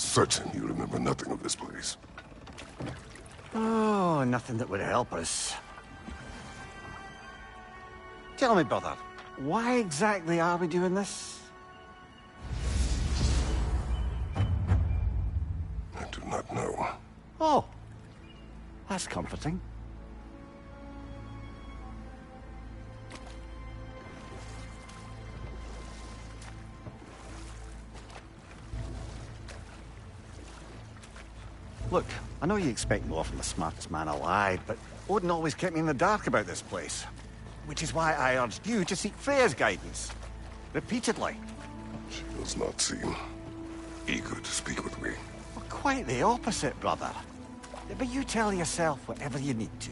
certain you remember nothing of this place. Oh, nothing that would help us. Tell me, brother, why exactly are we doing this? I do not know. Oh, that's comforting. Look, I know you expect more from the smartest man alive, but Odin always kept me in the dark about this place. Which is why I urged you to seek Freya's guidance. Repeatedly. She does not seem eager to speak with me. Well, quite the opposite, brother. But you tell yourself whatever you need to.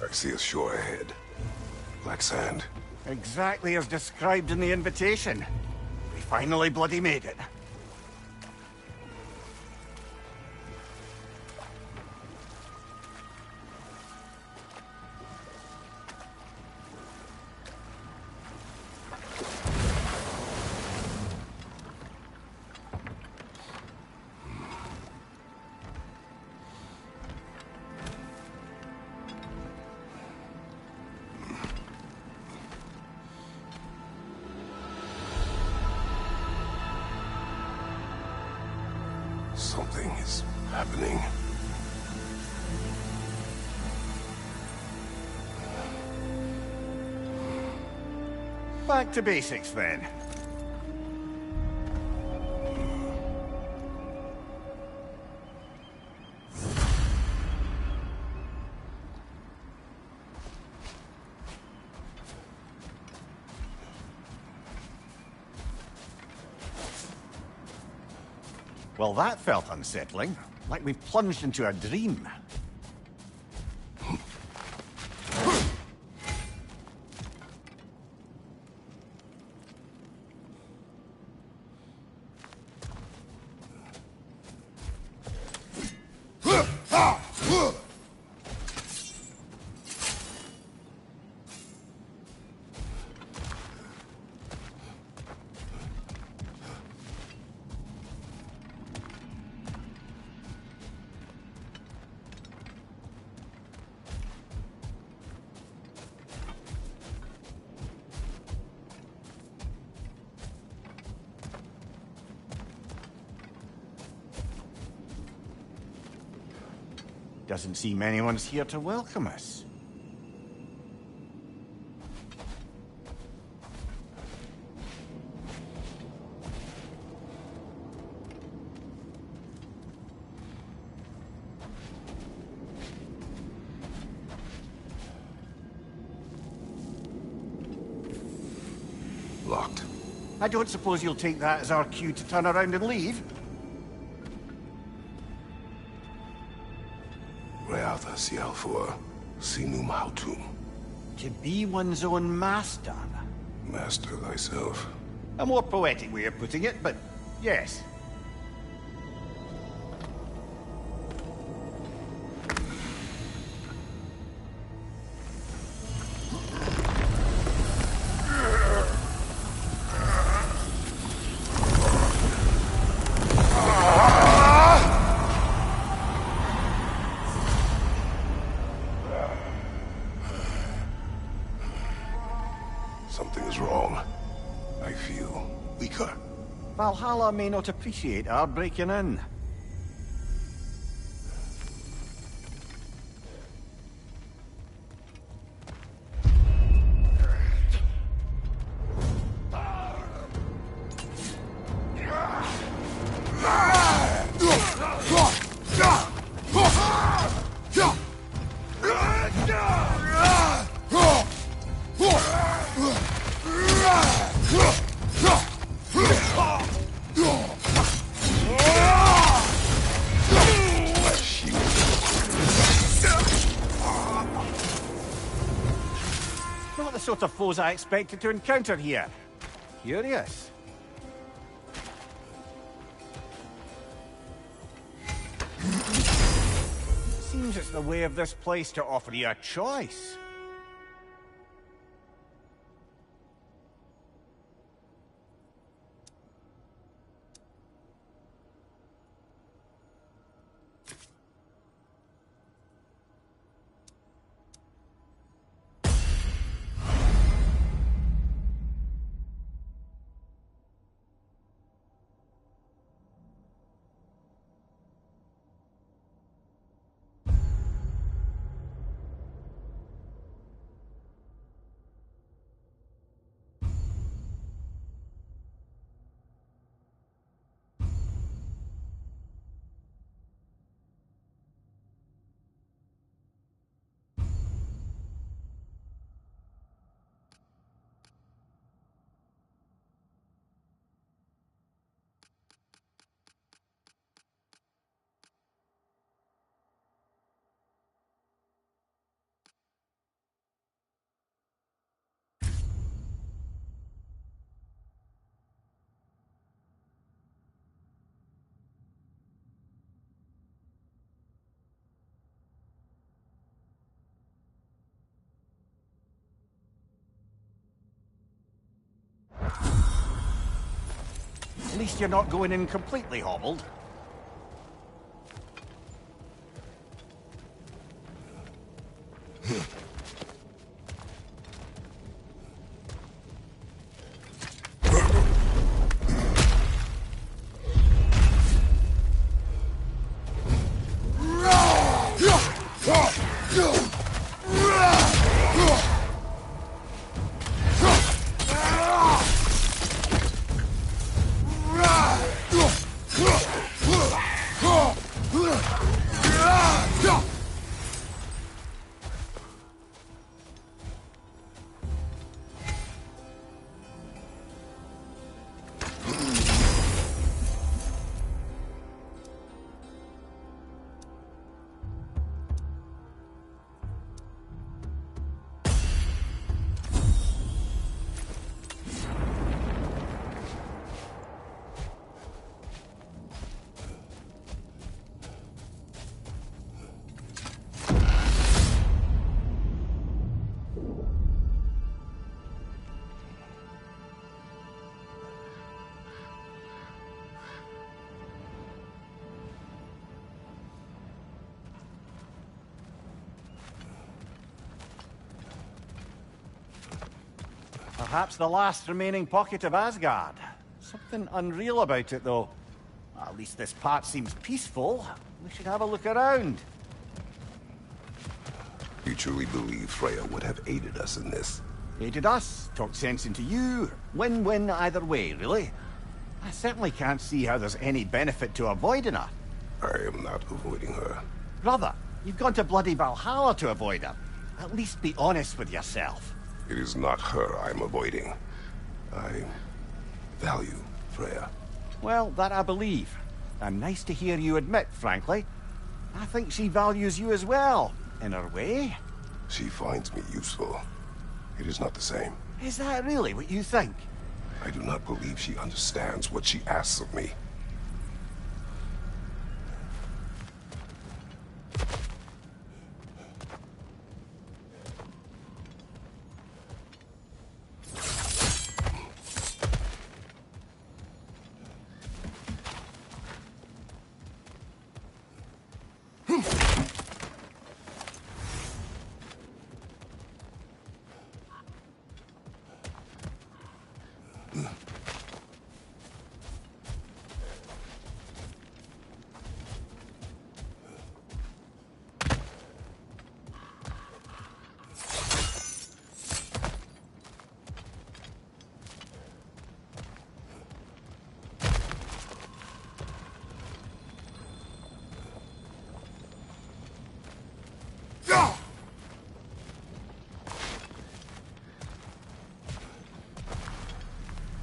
I see a shore ahead. Black sand. Exactly as described in the invitation. We finally bloody made it. Something is happening. Back to basics, then. Well, that felt unsettling. Like we've plunged into a dream. Doesn't seem anyone's here to welcome us. Locked. I don't suppose you'll take that as our cue to turn around and leave? Reatha Sialfur, Sinum Hautum. To be one's own master. Master thyself. A more poetic way of putting it, but yes. Something is wrong. I feel weaker. Valhalla may not appreciate our breaking in. Not the sort of foes I expected to encounter here. Curious. Seems seems it's the way of this place to offer you a choice. At least you're not going in completely hobbled. Perhaps the last remaining pocket of Asgard. Something unreal about it, though. At least this part seems peaceful. We should have a look around. You truly believe Freya would have aided us in this? Aided us, talked sense into you. Win-win either way, really. I certainly can't see how there's any benefit to avoiding her. I am not avoiding her. Brother, you've gone to bloody Valhalla to avoid her. At least be honest with yourself. It is not her I'm avoiding. I value Freya. Well, that I believe. And nice to hear you admit, frankly. I think she values you as well, in her way. She finds me useful. It is not the same. Is that really what you think? I do not believe she understands what she asks of me.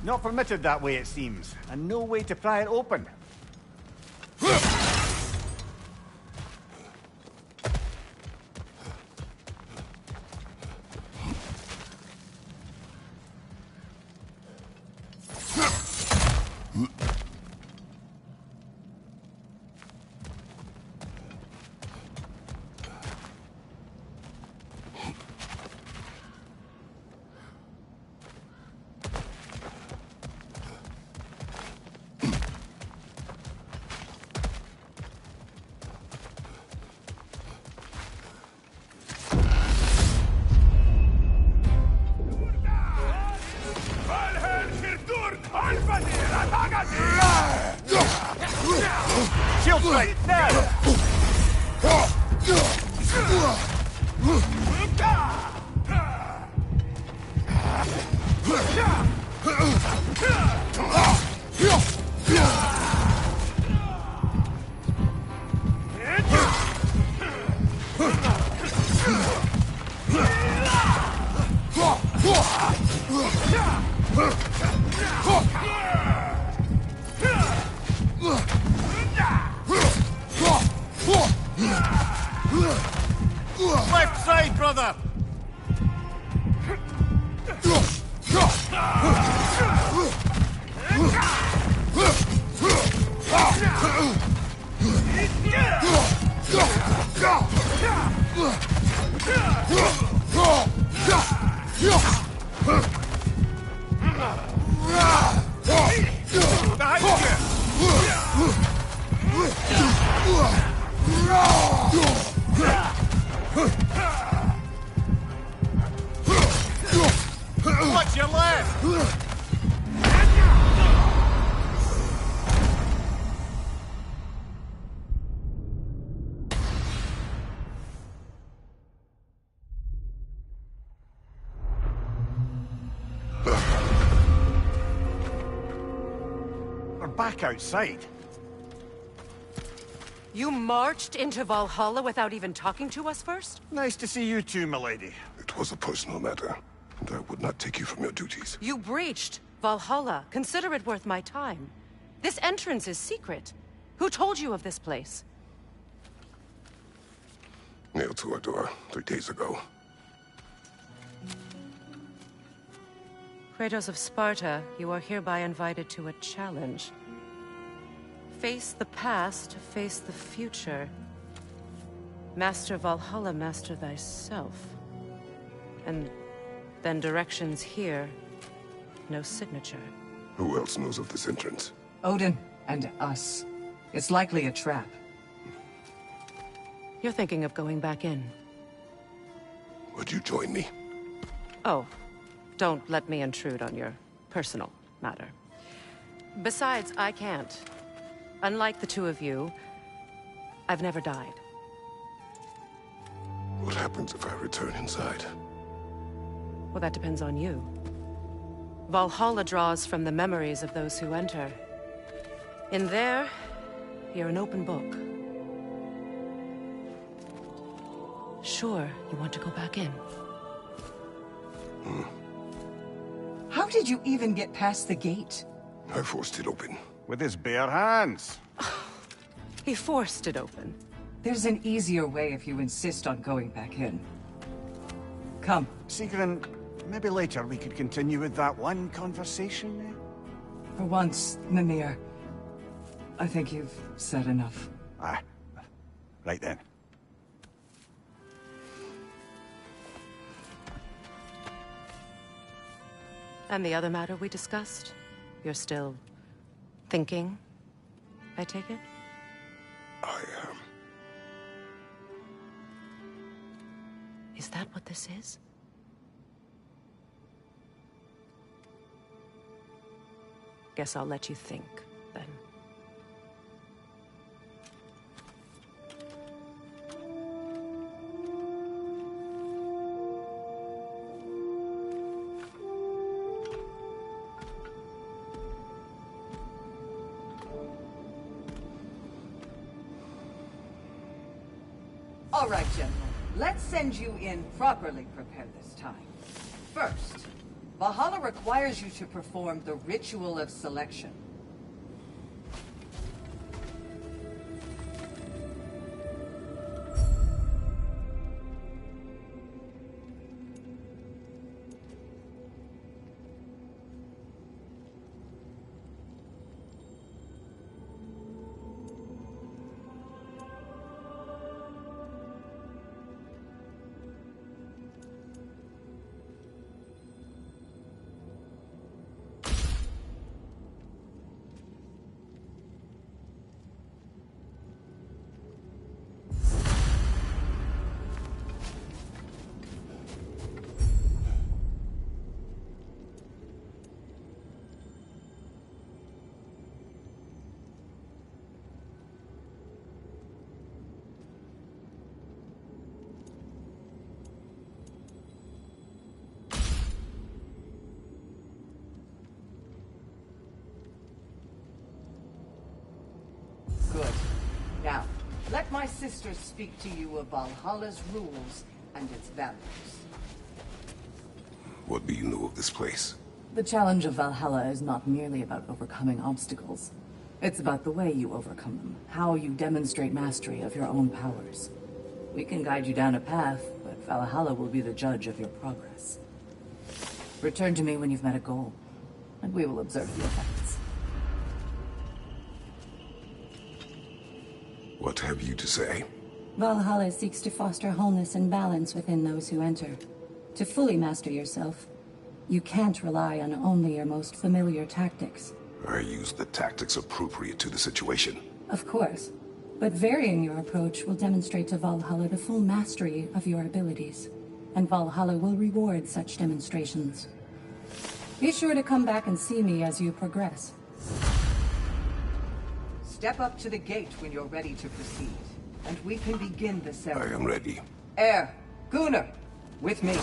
Not permitted that way, it seems, and no way to pry it open. Shield strike, now! Left side, brother! Watch your left! We're back outside. You marched into Valhalla without even talking to us first? Nice to see you too, milady. It was a personal matter, and I would not take you from your duties. You breached Valhalla. Consider it worth my time. This entrance is secret. Who told you of this place? Nailed to our door 3 days ago. Kratos of Sparta, you are hereby invited to a challenge. Face the past, face the future. Master Valhalla, master thyself. And then directions here, no signature. Who else knows of this entrance? Odin and us. It's likely a trap. You're thinking of going back in. Would you join me? Oh, don't let me intrude on your personal matter. Besides, I can't. Unlike the two of you, I've never died. What happens if I return inside? Well, that depends on you. Valhalla draws from the memories of those who enter. In there, you're an open book. Sure, you want to go back in. How did you even get past the gate? I forced it open. With his bare hands. He forced it open. There's an easier way if you insist on going back in. Come. Sigrun, maybe later we could continue with that one conversation. For once, Mimir, I think you've said enough. Ah, right then. And the other matter we discussed? You're still thinking, I take it? I am. Is that what this is? Guess I'll let you think, then. All right, gentlemen. Let's send you in properly prepared this time. First, Valhalla requires you to perform the ritual of selection. let my sister speak to you of Valhalla's rules and its values. What do you know of this place? The challenge of Valhalla is not merely about overcoming obstacles. It's about the way you overcome them, how you demonstrate mastery of your own powers. We can guide you down a path, but Valhalla will be the judge of your progress. Return to me when you've met a goal, and we will observe the effects. What have you to say? Valhalla seeks to foster wholeness and balance within those who enter. To fully master yourself, you can't rely on only your most familiar tactics. I use the tactics appropriate to the situation. Of course, but varying your approach will demonstrate to Valhalla the full mastery of your abilities, and Valhalla will reward such demonstrations. Be sure to come back and see me as you progress. Step up to the gate when you're ready to proceed, and we can begin the ceremony. I am ready. Air, Gunnar, with me.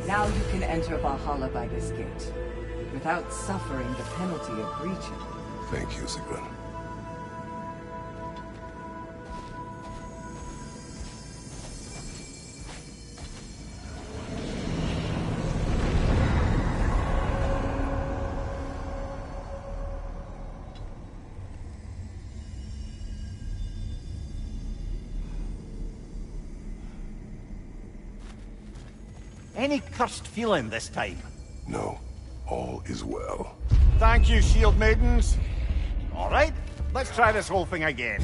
Now you can enter Valhalla by this gate, without suffering the penalty of breaching. Thank you, Sigrun. Any cursed feeling this time? No, all is well. Thank you, shield maidens. All right, let's try this whole thing again.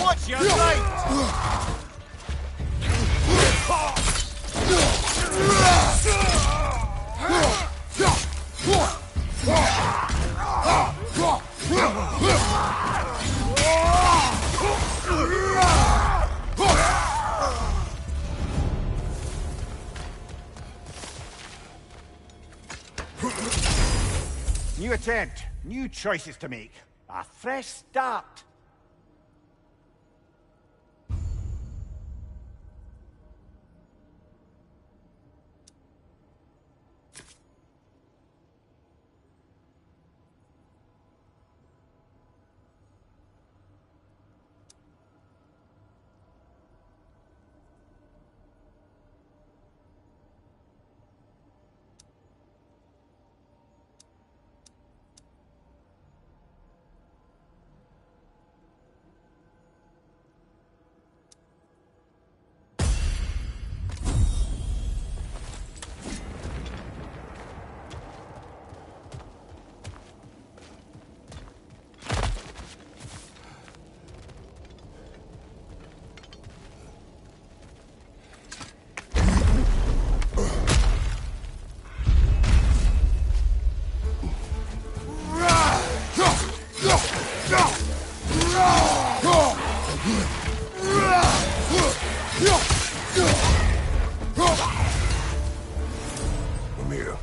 What's your right? New attempt, new choices to make. A fresh start. Mimir,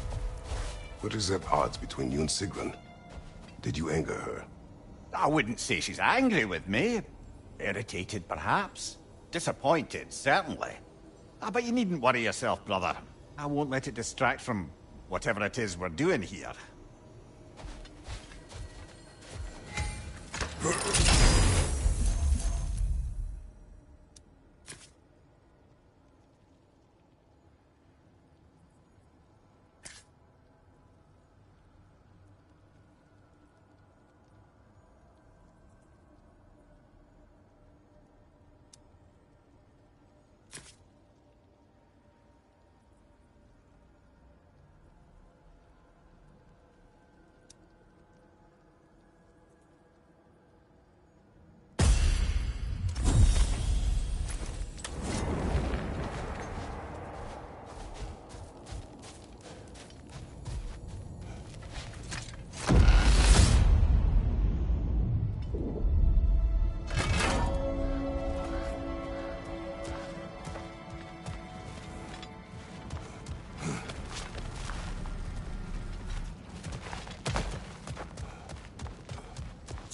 what is at odds between you and Sigrun? Did you anger her? I wouldn't say she's angry with me. Irritated, perhaps. Disappointed, certainly. But you needn't worry yourself, brother. I won't let it distract from whatever it is we're doing here.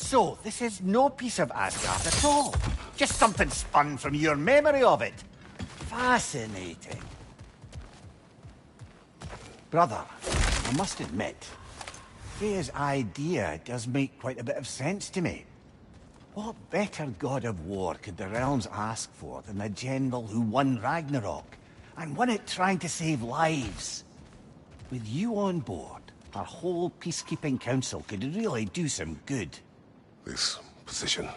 So, this is no piece of Asgard at all. Just something spun from your memory of it. Fascinating. Brother, I must admit, Freya's idea does make quite a bit of sense to me. What better god of war could the realms ask for than the general who won Ragnarok, and won it trying to save lives? With you on board, our whole peacekeeping council could really do some good. This position,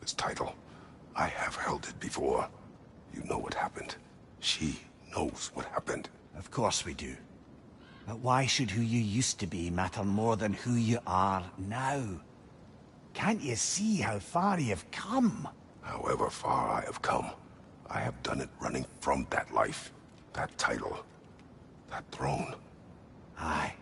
this title, I have held it before. You know what happened. She knows what happened. Of course we do. But why should who you used to be matter more than who you are now? Can't you see how far you've come? However far I have come, I have done it running from that life, that title, that throne. Aye.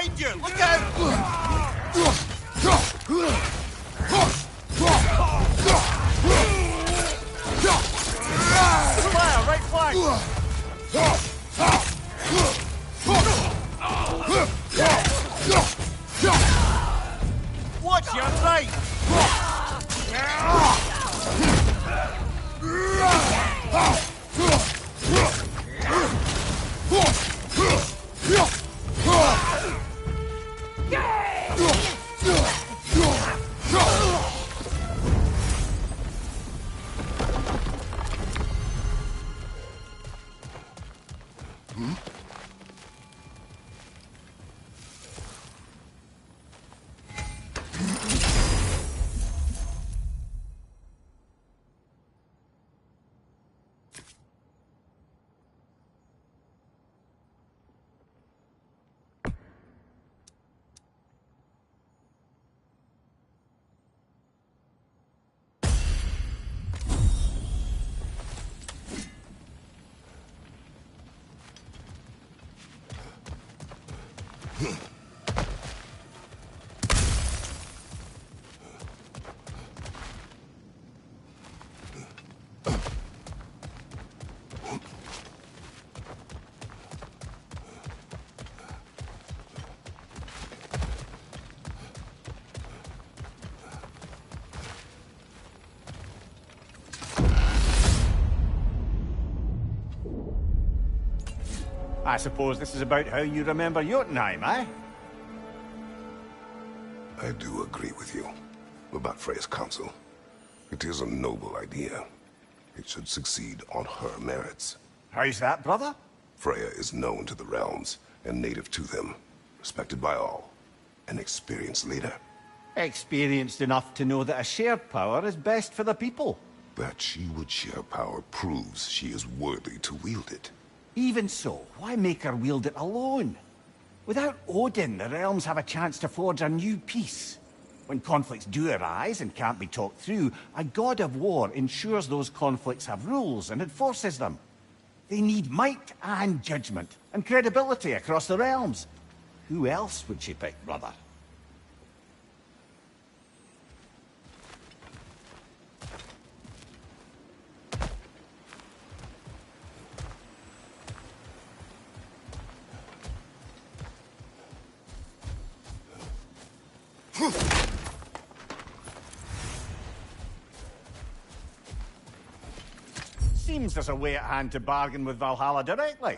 Behind you! Look out! Fire, right flank! Watch your right! I suppose this is about how you remember Jotunheim, eh? I do agree with you about Freya's council. It is a noble idea. It should succeed on her merits. How's that, brother? Freya is known to the realms and native to them, respected by all, an experienced leader. Experienced enough to know that a shared power is best for the people. That she would share power proves she is worthy to wield it. Even so, why make her wield it alone? Without Odin, the realms have a chance to forge a new peace. When conflicts do arise and can't be talked through, a god of war ensures those conflicts have rules and enforces them. They need might and judgment, and credibility across the realms. Who else would she pick, brother? Seems there's a way at hand to bargain with Valhalla directly.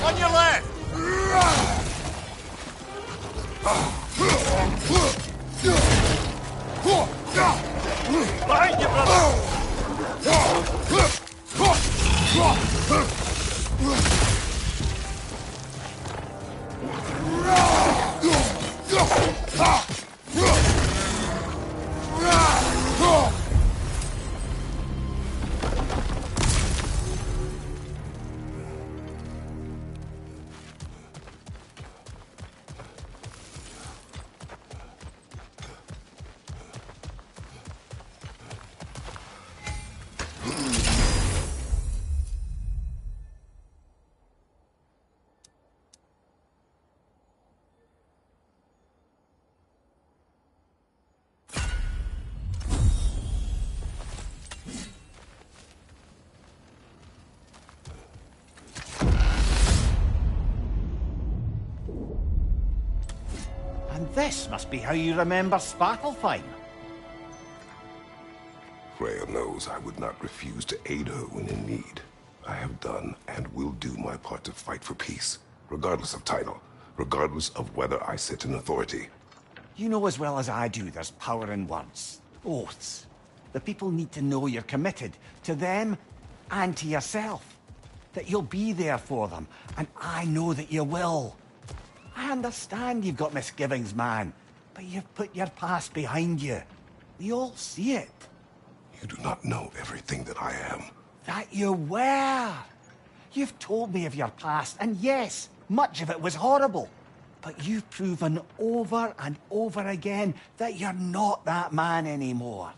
On your left! Behind you, brother! And this must be how you remember Sparklefine. Freya knows I would not refuse to aid her when in need. I have done and will do my part to fight for peace, regardless of title, regardless of whether I sit in authority. You know as well as I do there's power in words. Oaths. The people need to know you're committed to them and to yourself. That you'll be there for them, and I know that you will. I understand you've got misgivings, man, but you've put your past behind you. We all see it. You do not know everything that I am. That you were. You've told me of your past, and yes, much of it was horrible. But you've proven over and over again that you're not that man anymore.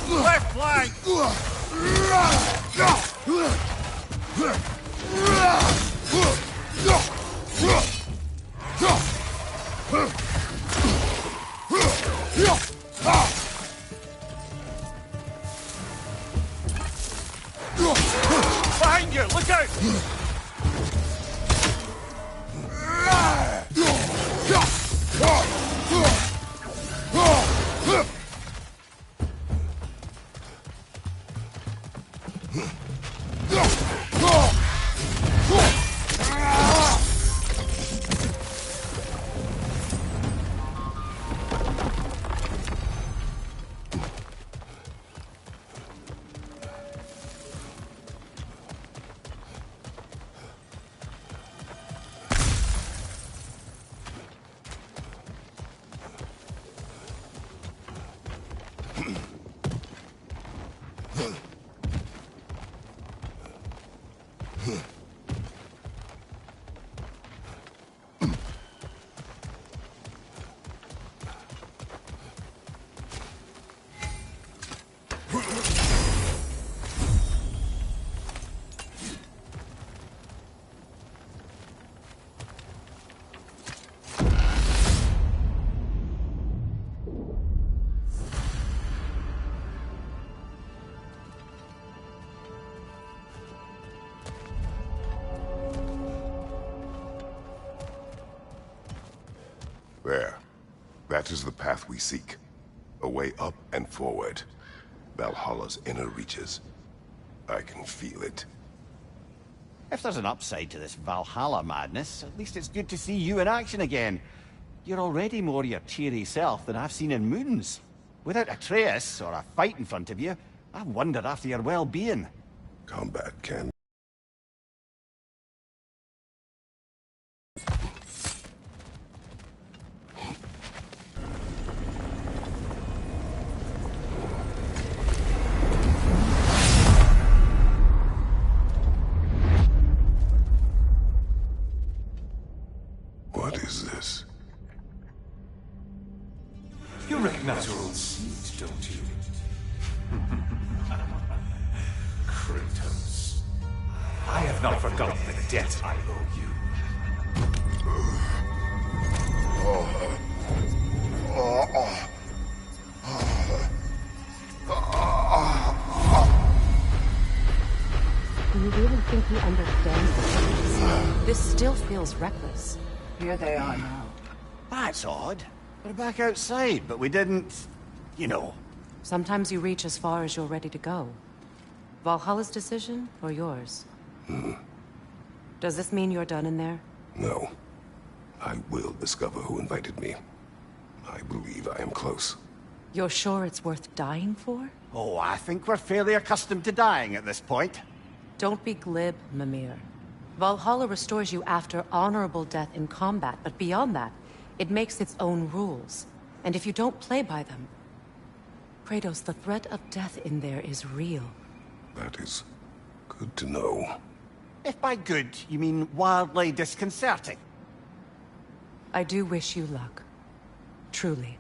Left flank! Behind you! Look out! That is the path we seek. A way up and forward. Valhalla's inner reaches. I can feel it. If there's an upside to this Valhalla madness, at least it's good to see you in action again. You're already more your cheery self than I've seen in moons. Without Atreus, or a fight in front of you, I wonder after your well-being. Combat can... What is this? You recognize your old seat, don't you? Kratos. I have not forgotten the debt I owe you. Do you really think he understands this? This still feels reckless. Here they are now. That's odd. We're back outside, but we didn't... you know. Sometimes you reach as far as you're ready to go. Valhalla's decision, or yours? Does this mean you're done in there? No. I will discover who invited me. I believe I am close. You're sure it's worth dying for? Oh, I think we're fairly accustomed to dying at this point. Don't be glib, Mimir. Valhalla restores you after honorable death in combat, but beyond that, it makes its own rules. And if you don't play by them... Kratos, the threat of death in there is real. That is good to know. If by good, you mean wildly disconcerting. I do wish you luck. Truly.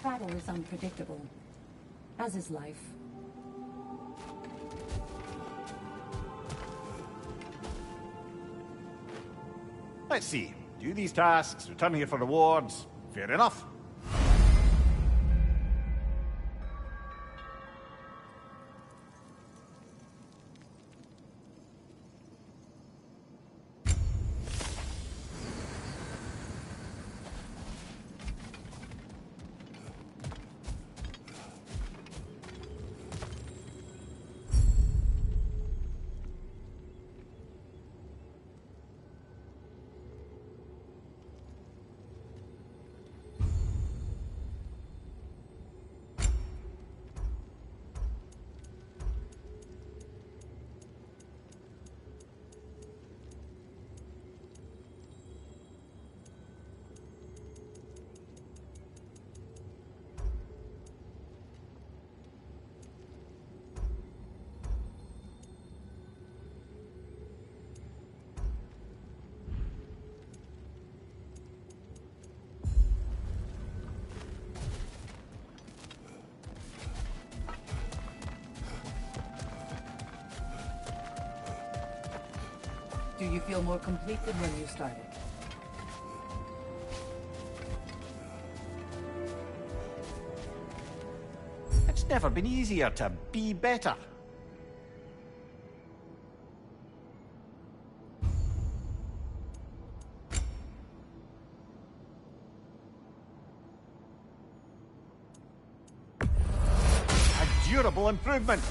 Travel is unpredictable, as is life. Let's see. Do these tasks, return here for rewards. Fair enough. Do you feel more complete than when you started? It's never been easier to be better. A durable improvement.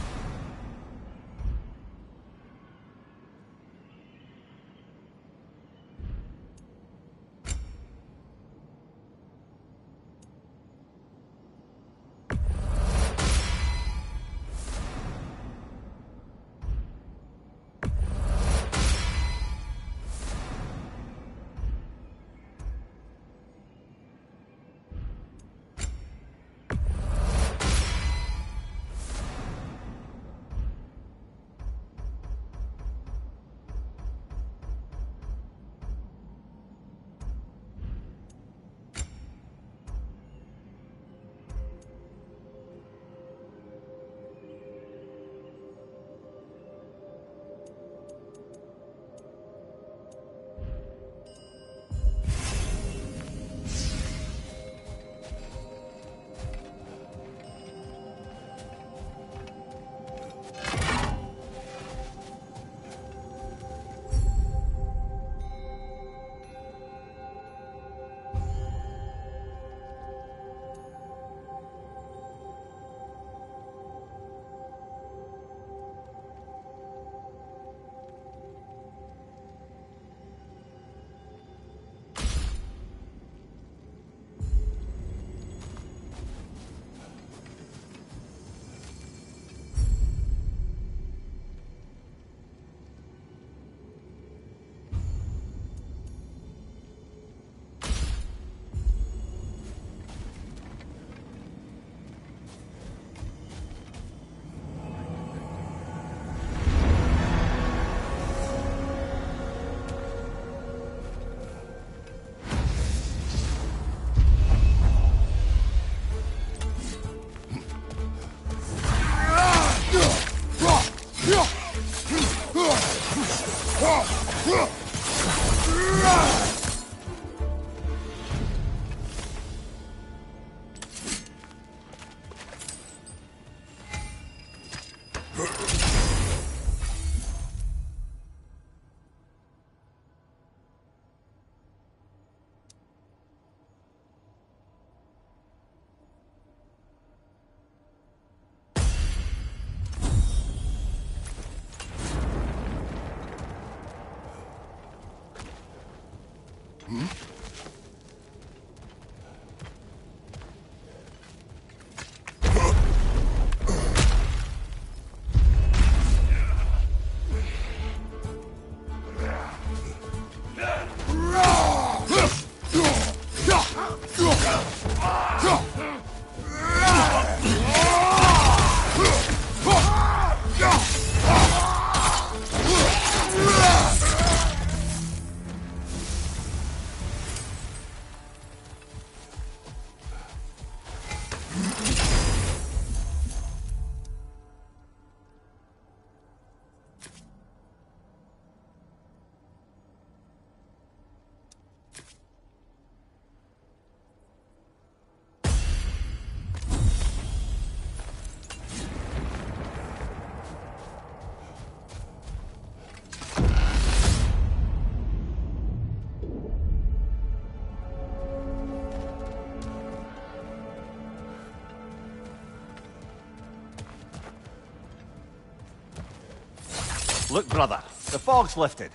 Look, brother, the fog's lifted.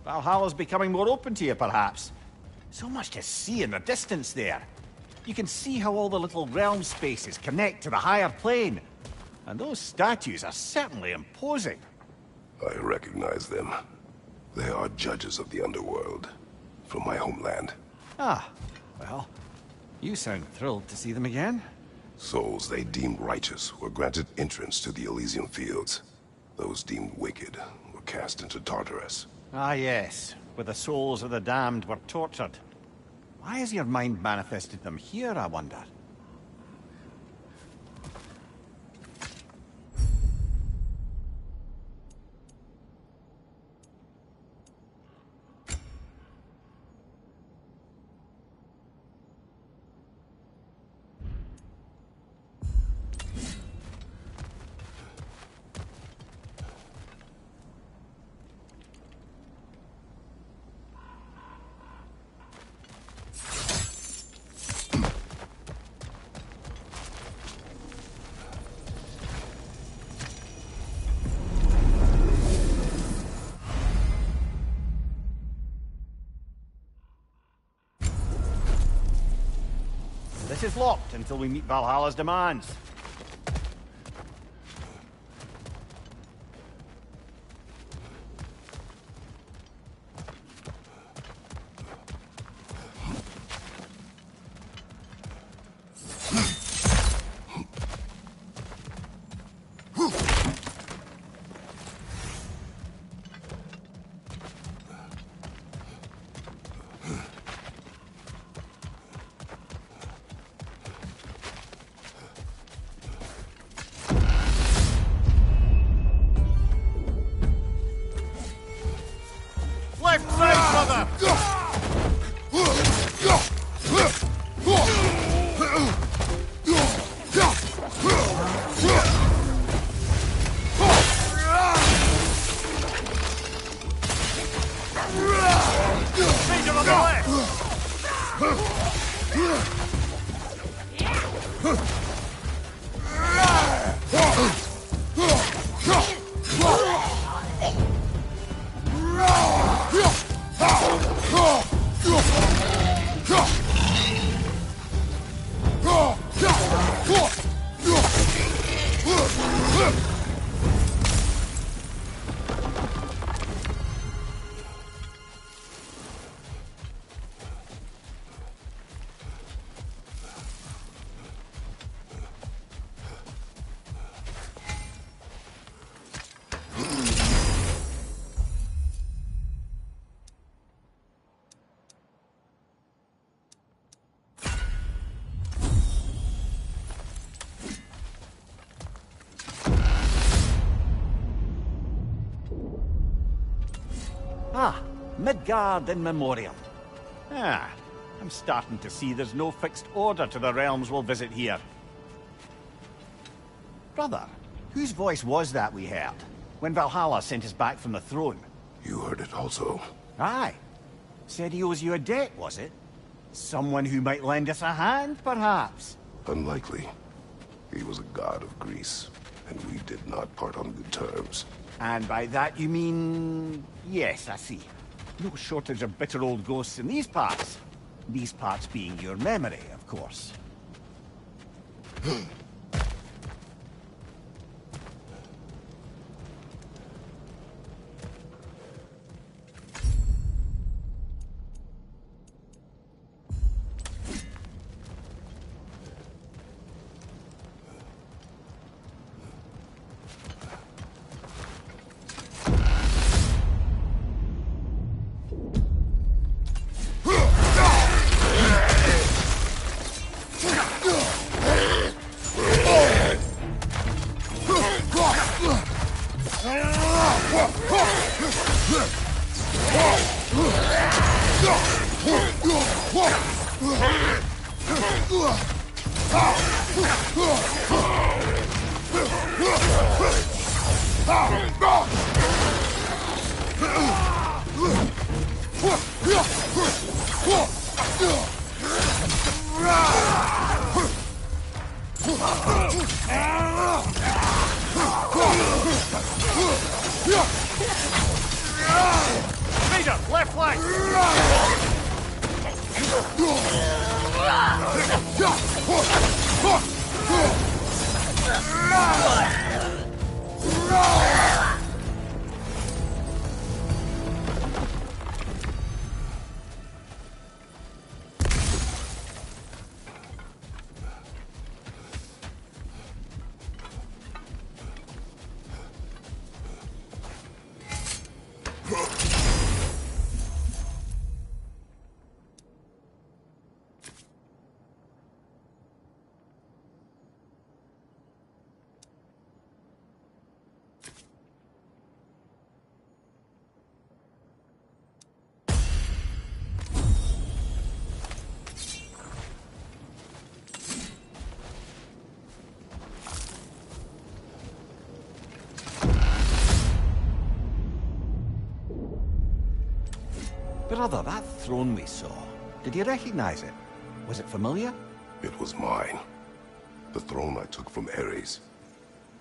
Valhalla's becoming more open to you, perhaps. So much to see in the distance there. You can see how all the little realm spaces connect to the higher plane. And those statues are certainly imposing. I recognize them. They are judges of the underworld, from my homeland. Ah, well, you sound thrilled to see them again. Souls they deemed righteous were granted entrance to the Elysium Fields. Those deemed wicked were cast into Tartarus. Ah, yes, where the souls of the damned were tortured. Why has your mind manifested them here, I wonder? This is locked until we meet Valhalla's demands. Left side, brother! Major on the left! Ah, Midgard in memoriam. Ah, I'm starting to see there's no fixed order to the realms we'll visit here. Brother, whose voice was that we heard when Valhalla sent us back from the throne? You heard it also. Aye. Said he owes you a debt, was it? Someone who might lend us a hand, perhaps? Unlikely. He was a god of Greece, and we did not part on good terms. And by that you mean... yes, I see. No shortage of bitter old ghosts in these parts. These parts being your memory, of course. Major, left flank! Brother, that throne we saw, did you recognize it? Was it familiar? It was mine. The throne I took from Ares.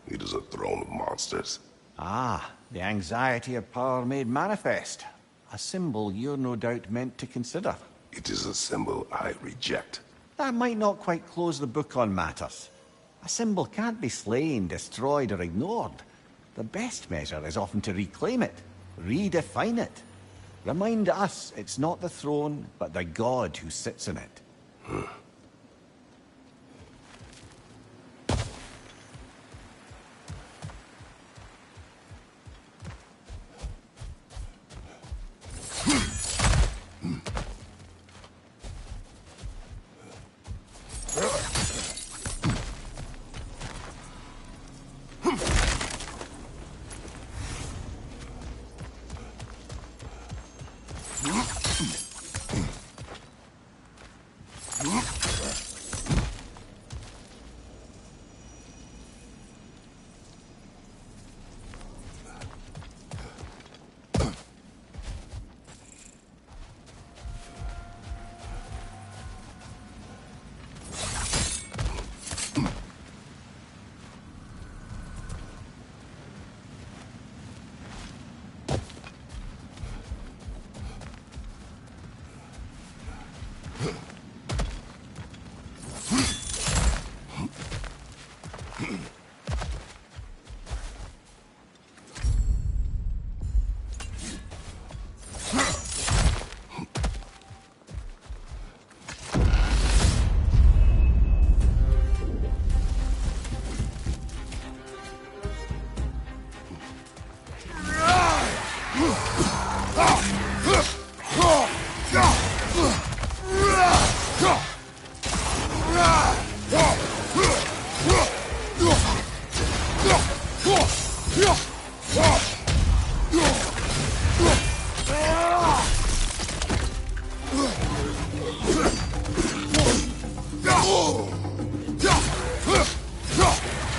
It is a throne of monsters. Ah, the anxiety of power made manifest. A symbol you're no doubt meant to consider. It is a symbol I reject. That might not quite close the book on matters. A symbol can't be slain, destroyed, or ignored. The best measure is often to reclaim it, redefine it. Remind us it's not the throne, but the god who sits in it.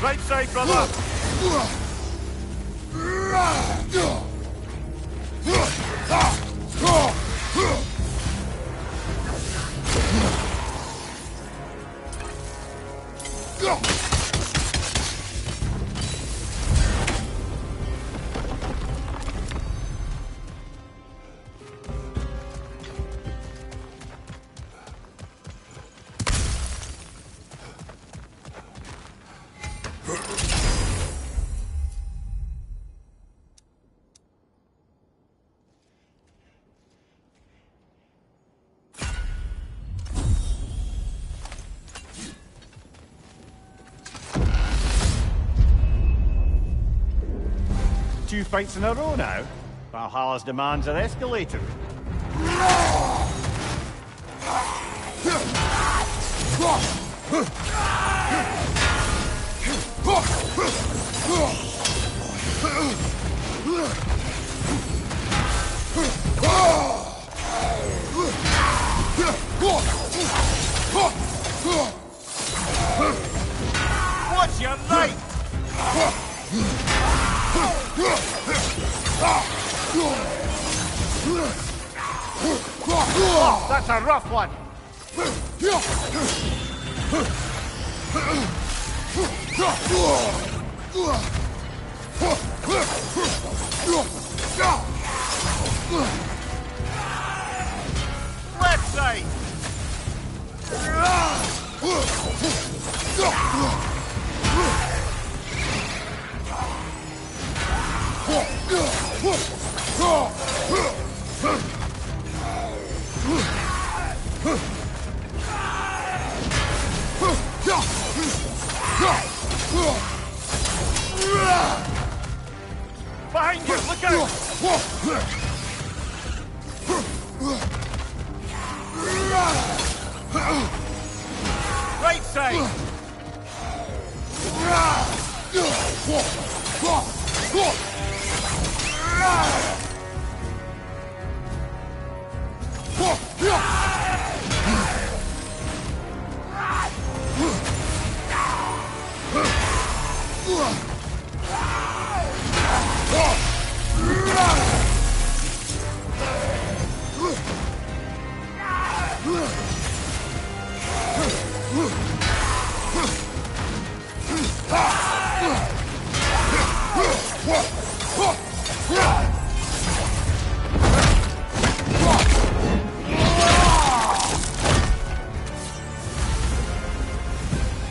Right side, brother! 2 fights in a row now. Valhalla's demands are escalating. What's your right? Oh, that's a rough one. Left side. Behind you, look out! Right side!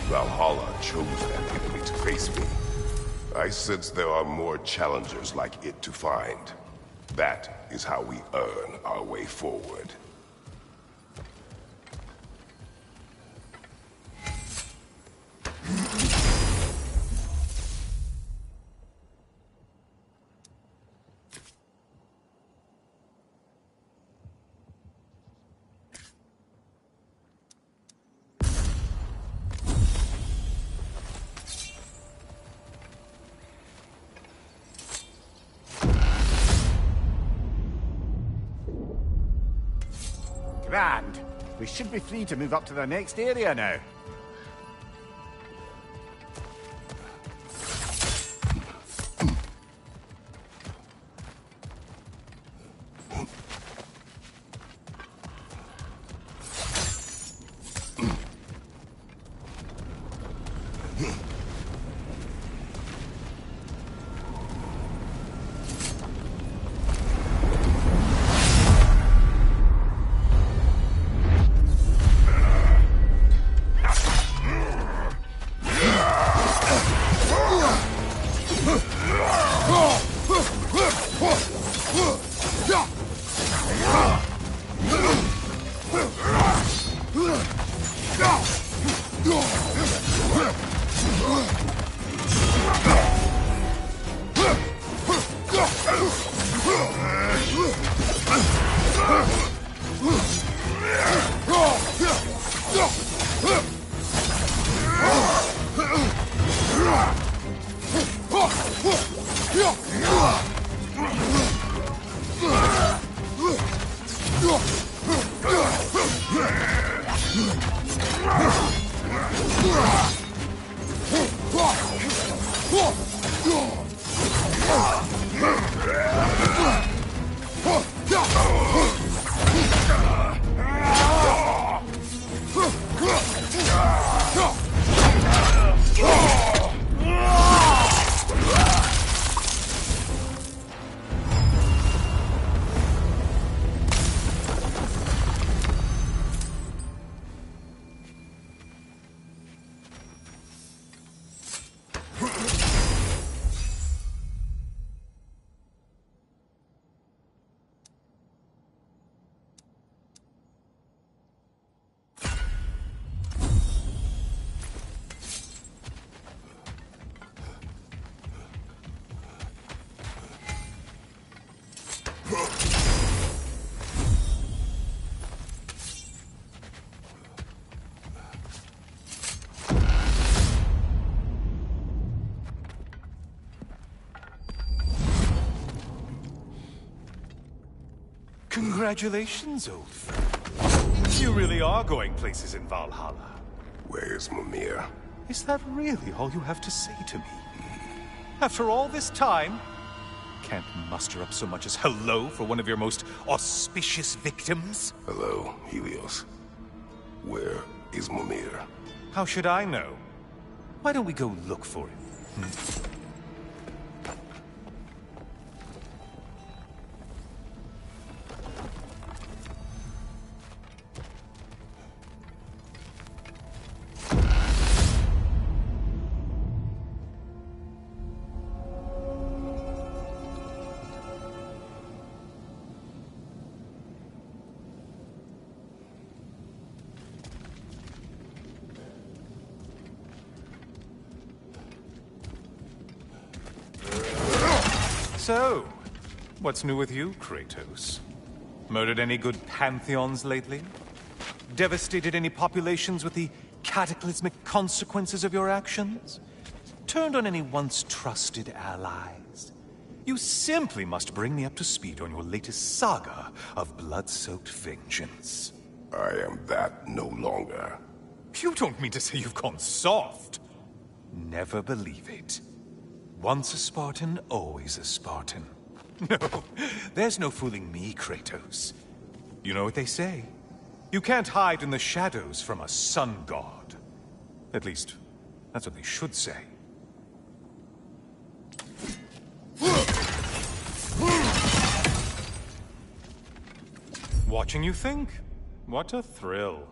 Valhalla chose that enemy to face me. I sense there are more challengers like it to find. That is how we earn our way forward. Grand. We should be free to move up to the next area now. Congratulations, old friend. You really are going places in Valhalla. Where's Mimir? Is that really all you have to say to me? After all this time, can't muster up so much as hello for one of your most auspicious victims? Hello, Helios. Where is Mimir? How should I know? Why don't we go look for him? So, what's new with you, Kratos? Murdered any good pantheons lately? Devastated any populations with the cataclysmic consequences of your actions? Turned on any once trusted allies? You simply must bring me up to speed on your latest saga of blood-soaked vengeance. I am that no longer. You don't mean to say you've gone soft? Never believe it. Once a Spartan, always a Spartan. No, there's no fooling me, Kratos. You know what they say? You can't hide in the shadows from a sun god. At least, that's what they should say. Watching you think? What a thrill.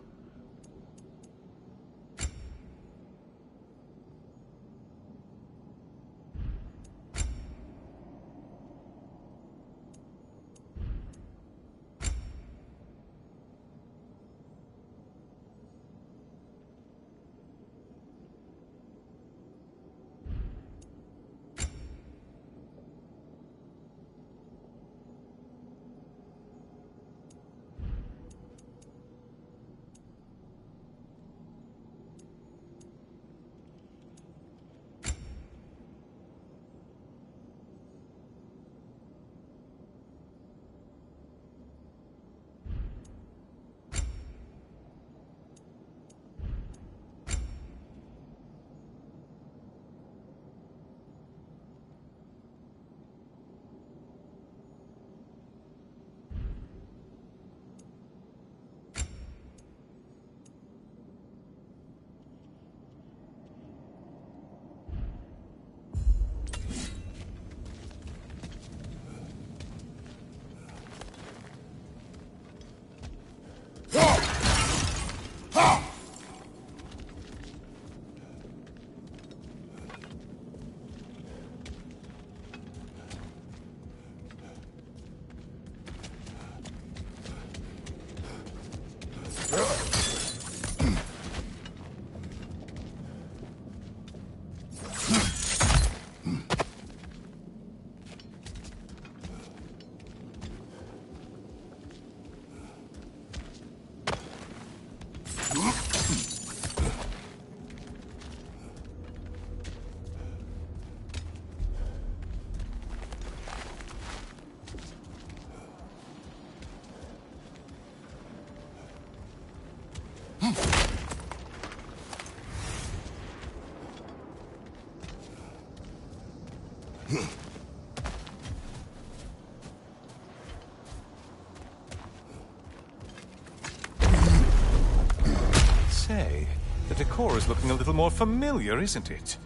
Say, the decor is looking a little more familiar, isn't it?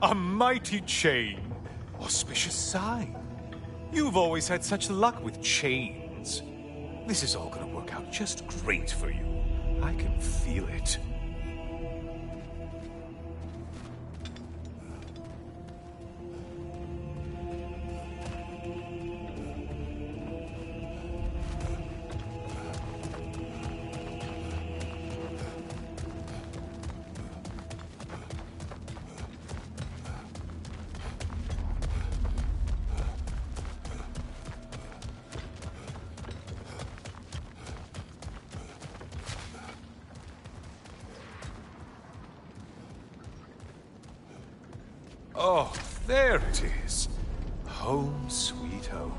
A mighty chain. Auspicious sign. You've always had such luck with chains. This is all gonna work out just great for you. I can feel it. Oh, there it is. Home sweet home.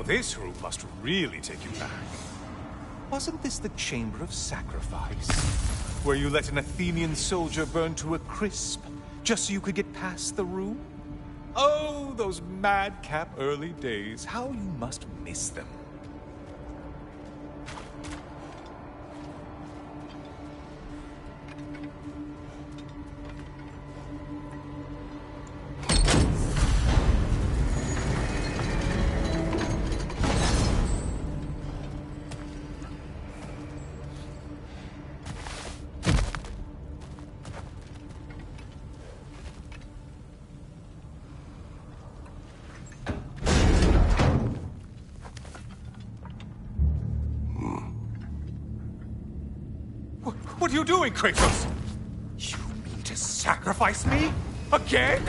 this room must really take you back. Wasn't this the Chamber of Sacrifice? Where you let an Athenian soldier burn to a crisp, just so you could get past the room? Oh, those madcap early days. How you must miss them. What are you doing, Kratos? You mean to sacrifice me? Again?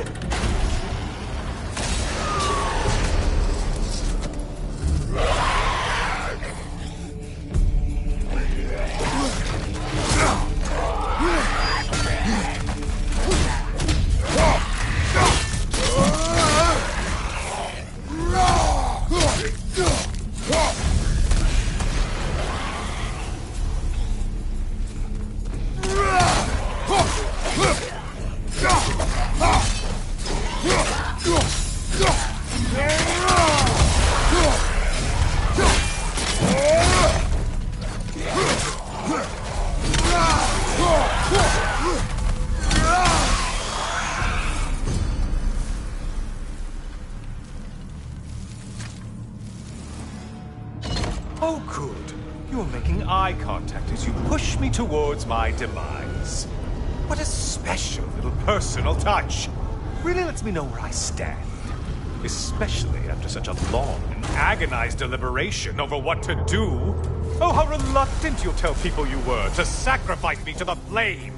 Oh, good. You're making eye contact as you push me towards my demise. What a special little personal touch. Really lets me know where I stand. Especially after such a long and agonized deliberation over what to do. Oh, how reluctant you'll tell people you were to sacrifice me to the flame.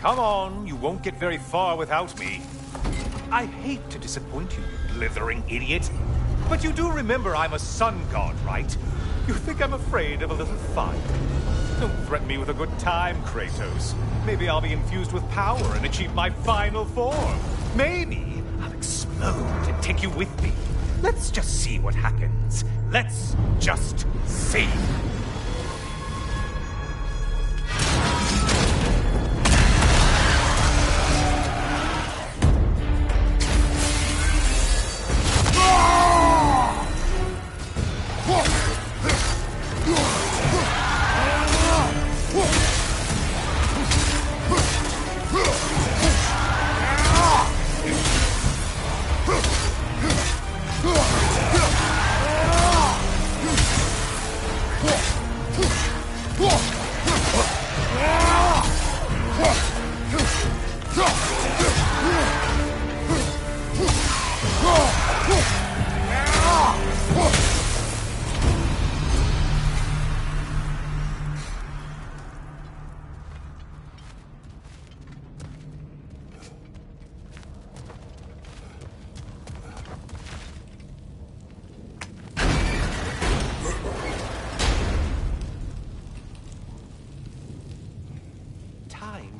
Come on, you won't get very far without me. I hate to disappoint you, you blithering idiot. But you do remember I'm a sun god, right? You think I'm afraid of a little fun? Don't threaten me with a good time, Kratos. Maybe I'll be infused with power and achieve my final form. Maybe I'll explode and take you with me. Let's just see what happens. Let's just see.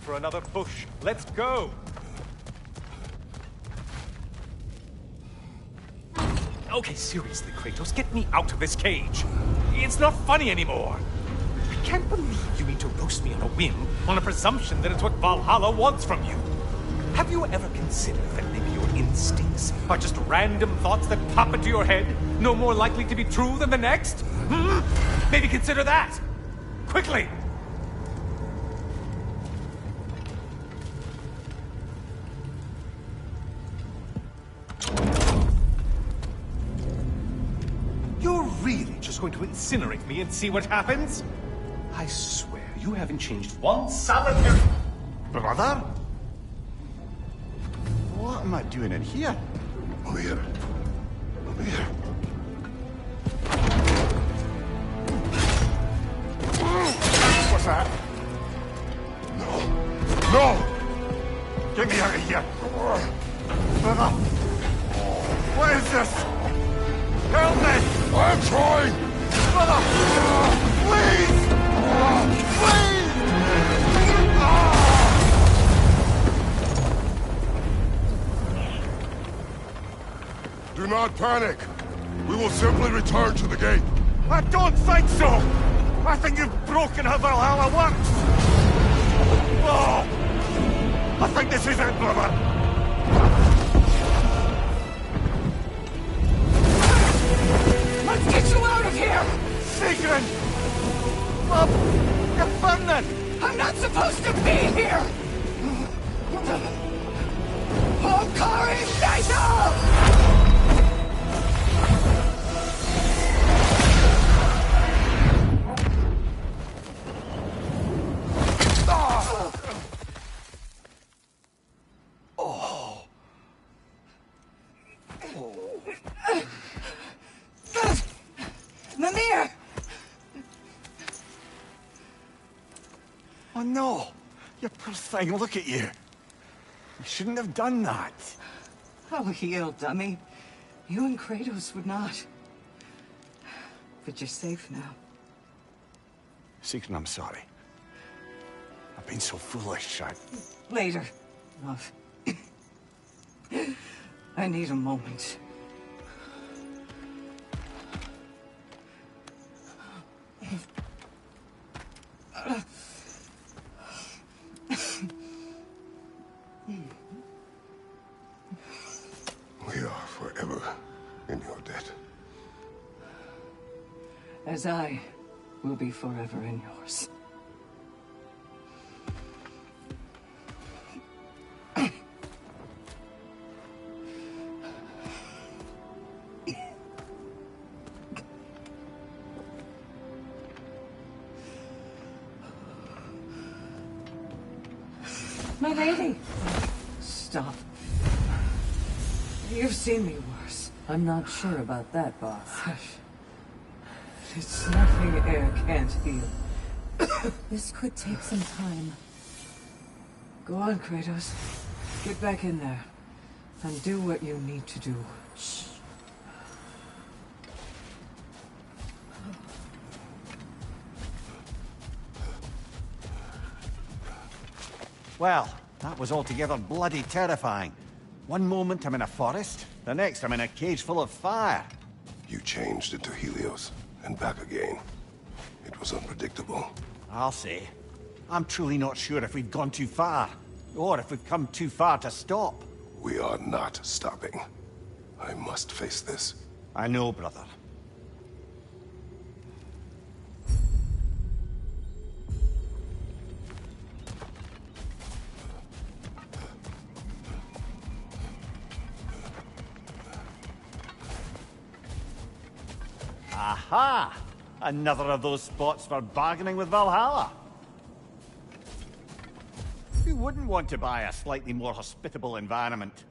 For another push. Let's go! Okay, seriously, Kratos, get me out of this cage. It's not funny anymore. I can't believe you mean to roast me on a whim, on a presumption that it's what Valhalla wants from you. Have you ever considered that maybe your instincts are just random thoughts that pop into your head, no more likely to be true than the next? Maybe consider that! Quickly! You're going to incinerate me and see what happens? I swear, you haven't changed one solitary... Brother? What am I doing in here? Over here. Over here. What's that? No! No! Get me out of here! Brother! What is this? Help me! I'm trying! Brother! Please! Please! Do not panic! We will simply return to the gate. I don't think so! I think you've broken how Valhalla works! Oh! I think this is it, brother! Let's get you out of here! Sigrun! Mom! You're burning! I'm not supposed to be here! Hokari Naito! Mimir! Oh no! You poor thing, look at you! You shouldn't have done that. Oh, heal, dummy. You and Kratos would not. But you're safe now. Sigrun, I'm sorry. I've been so foolish, Later, love. I need a moment. We are forever in your debt. As I will be forever in yours. My lady! Stop. You've seen me worse. I'm not sure about that, boss. It's nothing air can't heal. This could take some time. Go on, Kratos. Get back in there. And do what you need to do. Well, that was altogether bloody terrifying. One moment I'm in a forest, the next I'm in a cage full of fire. You changed into Helios, and back again. It was unpredictable. I'll say. I'm truly not sure if we've gone too far, or if we've come too far to stop. We are not stopping. I must face this. I know, brother. Aha! Another of those spots for bargaining with Valhalla. Who wouldn't want to buy a slightly more hospitable environment?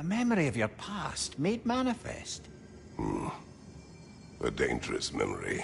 A memory of your past made manifest. A dangerous memory.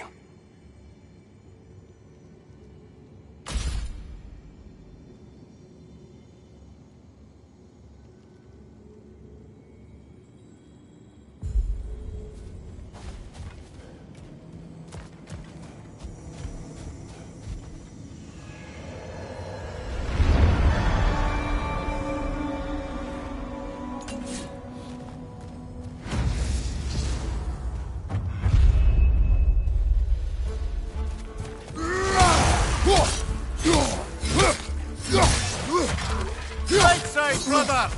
Right side, brother!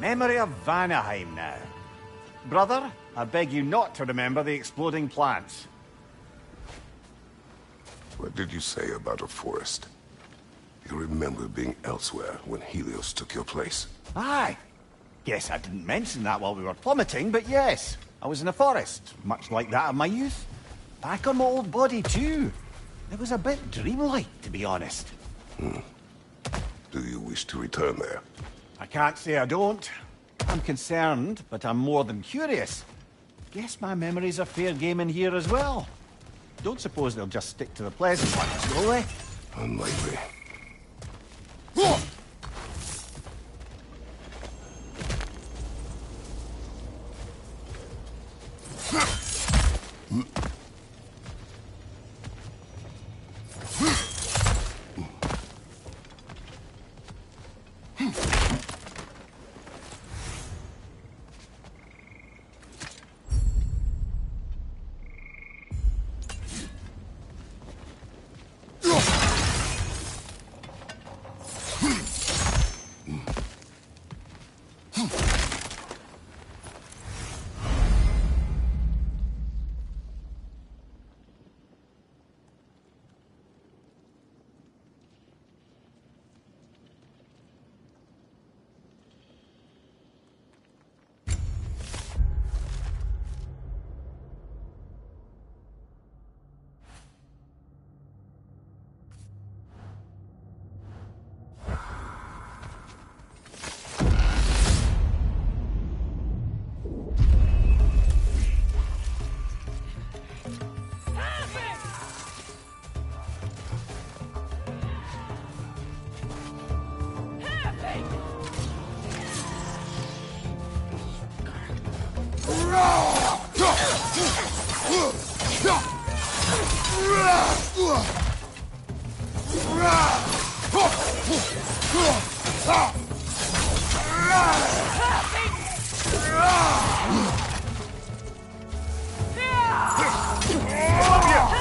Memory of Vanaheim now. Brother, I beg you not to remember the exploding plants. What did you say about a forest? You remember being elsewhere when Helios took your place? Aye. Guess I didn't mention that while we were plummeting, but yes. I was in a forest, much like that of my youth. Back on my old body, too. It was a bit dreamlike, to be honest. Do you wish to return there? I can't say I don't. I'm concerned, but I'm more than curious. Guess my memories are fair game in here as well. Don't suppose they'll just stick to the pleasant ones, will they? Unlikely.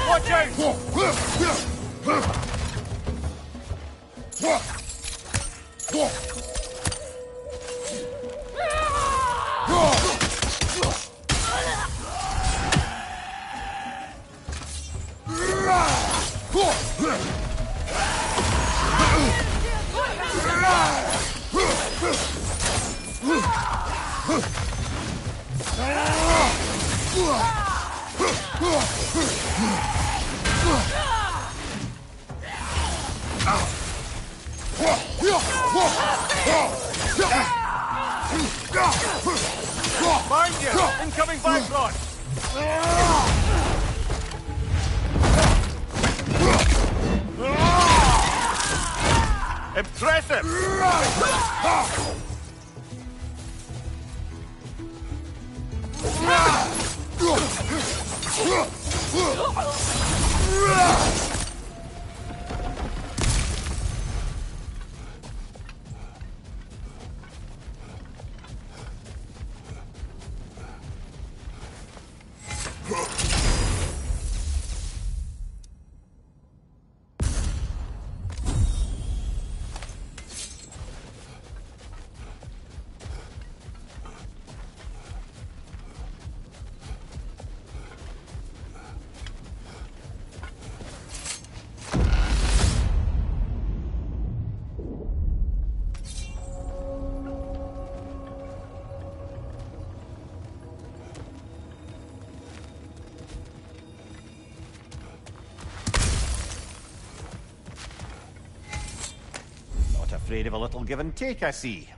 Watch out! Mind you! Incoming Bifrost! Impressive! Afraid of a little give and take, I see.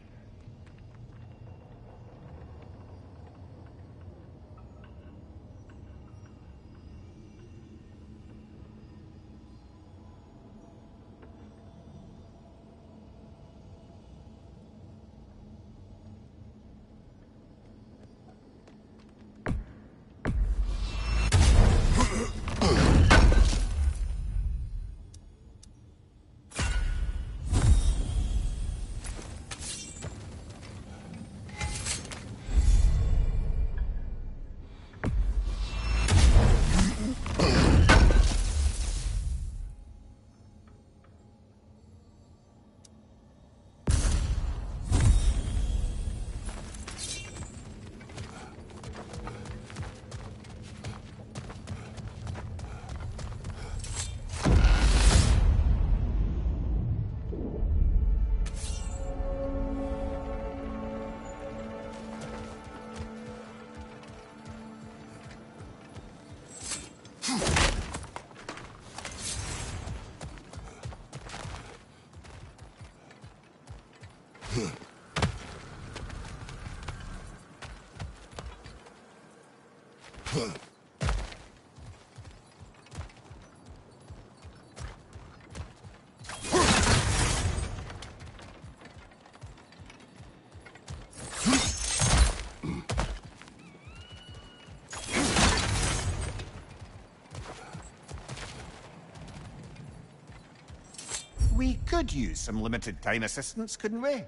We could use some limited time assistance, couldn't we?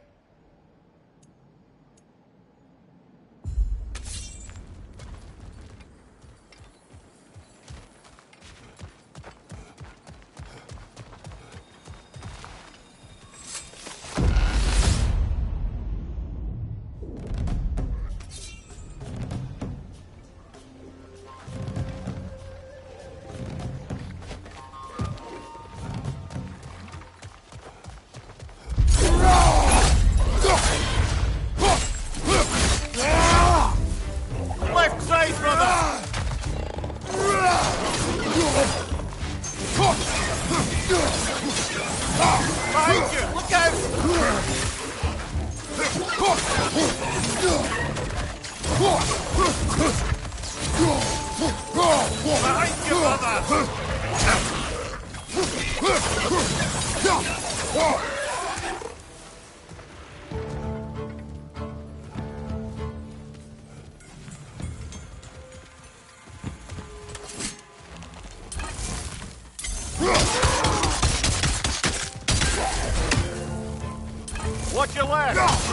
Watch your left!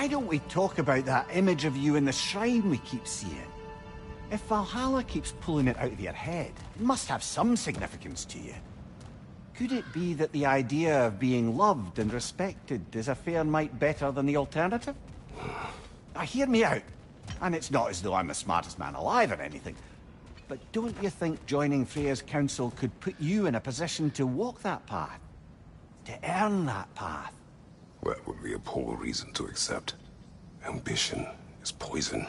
Why don't we talk about that image of you in the shrine we keep seeing? If Valhalla keeps pulling it out of your head, it must have some significance to you. Could it be that the idea of being loved and respected is a fair mite better than the alternative? Now, hear me out. And it's not as though I'm the smartest man alive or anything. But don't you think joining Freya's council could put you in a position to walk that path? To earn that path? That would be a poor reason to accept. Ambition is poison.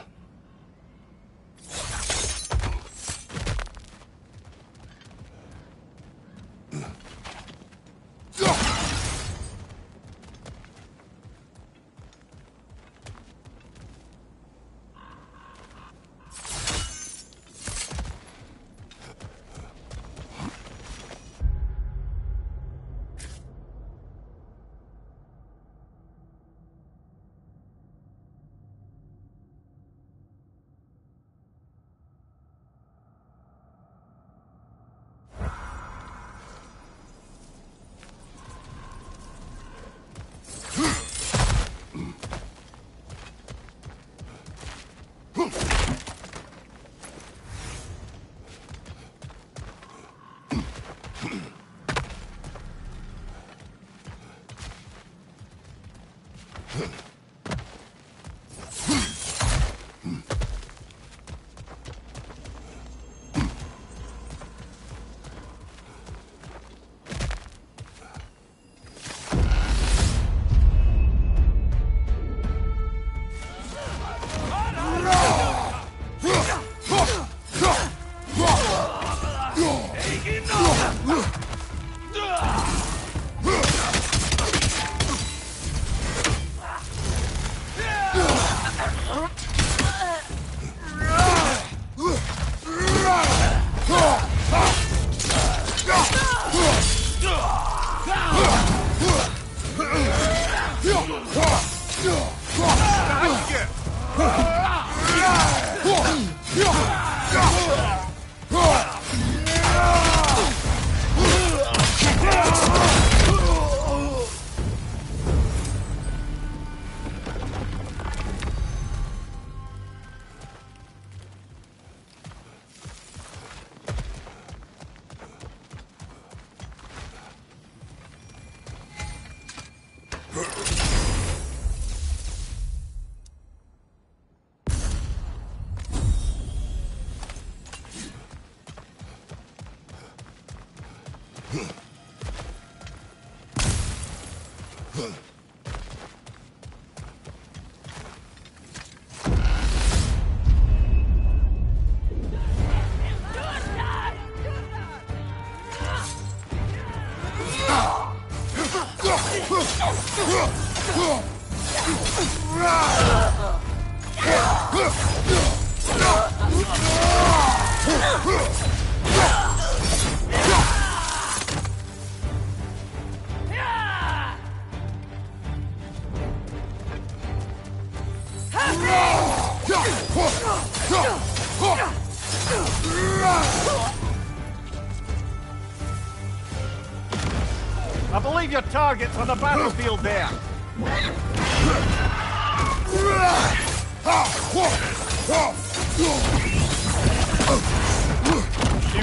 I believe your target's on the battlefield there. Be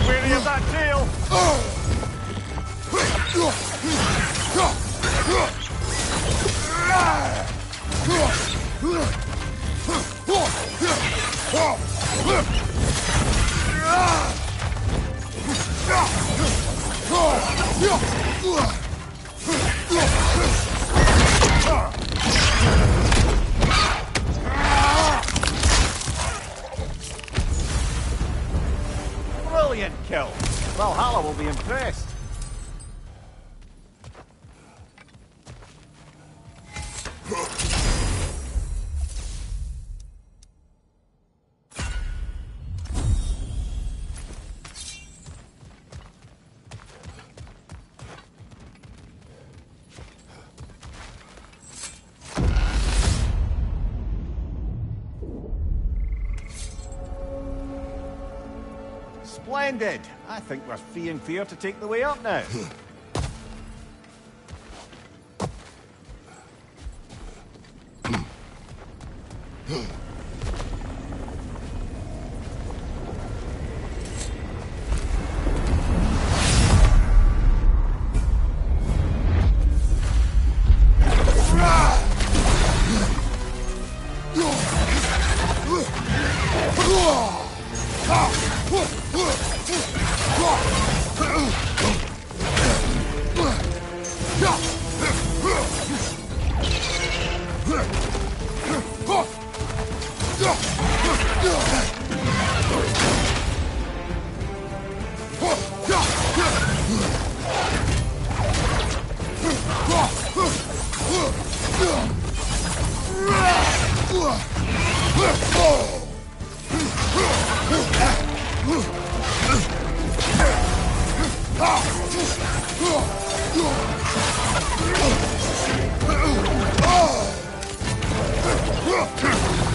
wary of that tail. Brilliant kill. Valhalla will be impressed. Splendid. I think we're free and fair to take the way up now.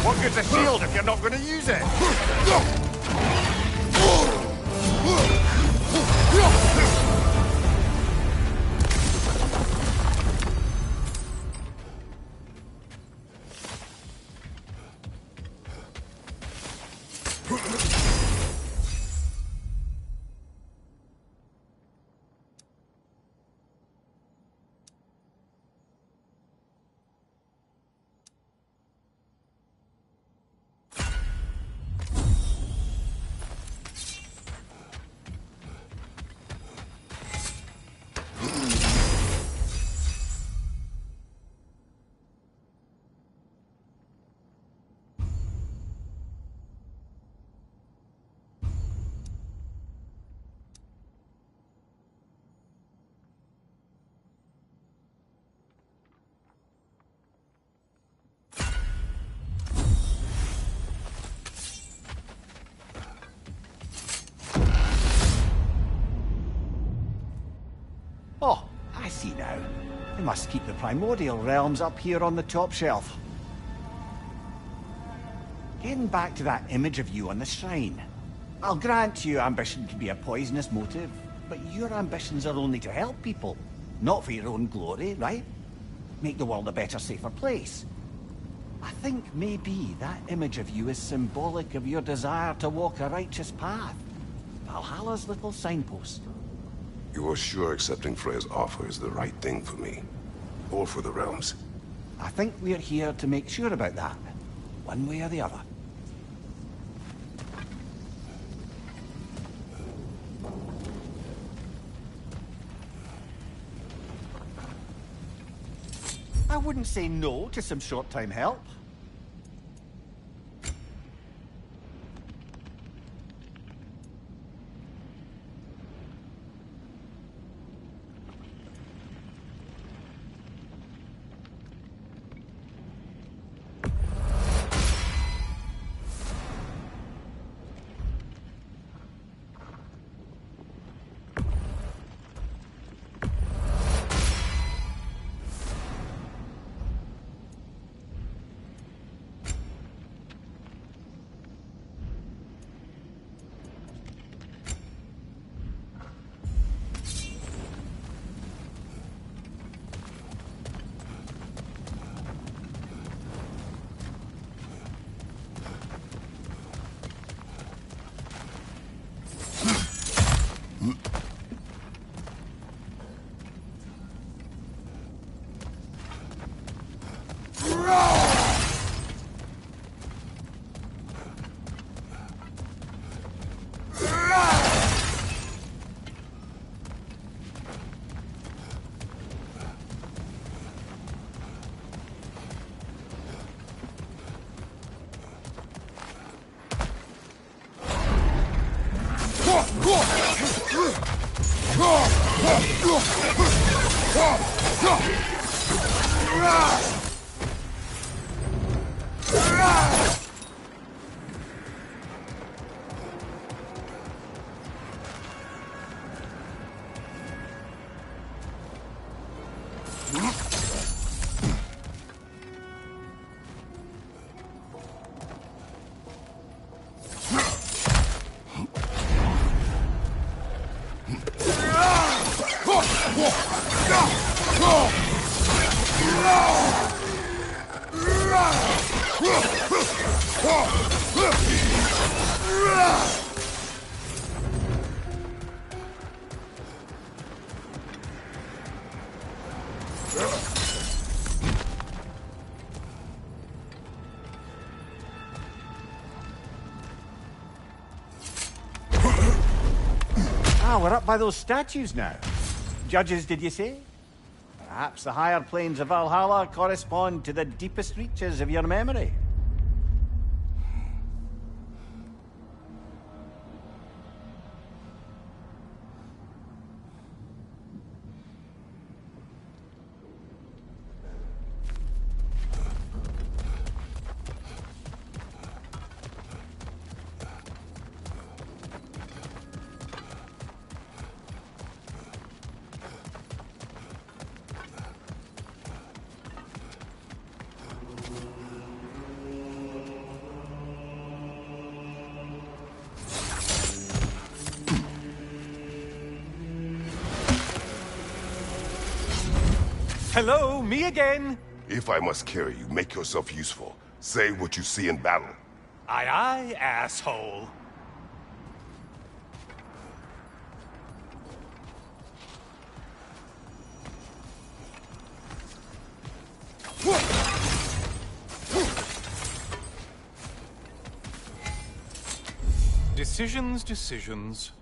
What good's a shield if you're not going to use it? Oh, I see now. They must keep the primordial realms up here on the top shelf. Getting back to that image of you on the shrine. I'll grant you ambition can be a poisonous motive, but your ambitions are only to help people, not for your own glory, right? Make the world a better, safer place. I think maybe that image of you is symbolic of your desire to walk a righteous path. Valhalla's little signpost. You're sure accepting Freya's offer is the right thing for me? Or for the realms? I think we're here to make sure about that, one way or the other. I wouldn't say no to some short-time help. Ah, we're up by those statues now. Judges, did you say? Perhaps the higher planes of Valhalla correspond to the deepest reaches of your memory. Hello, me again! If I must carry you, make yourself useful. Say what you see in battle. Aye aye, asshole. Decisions, decisions.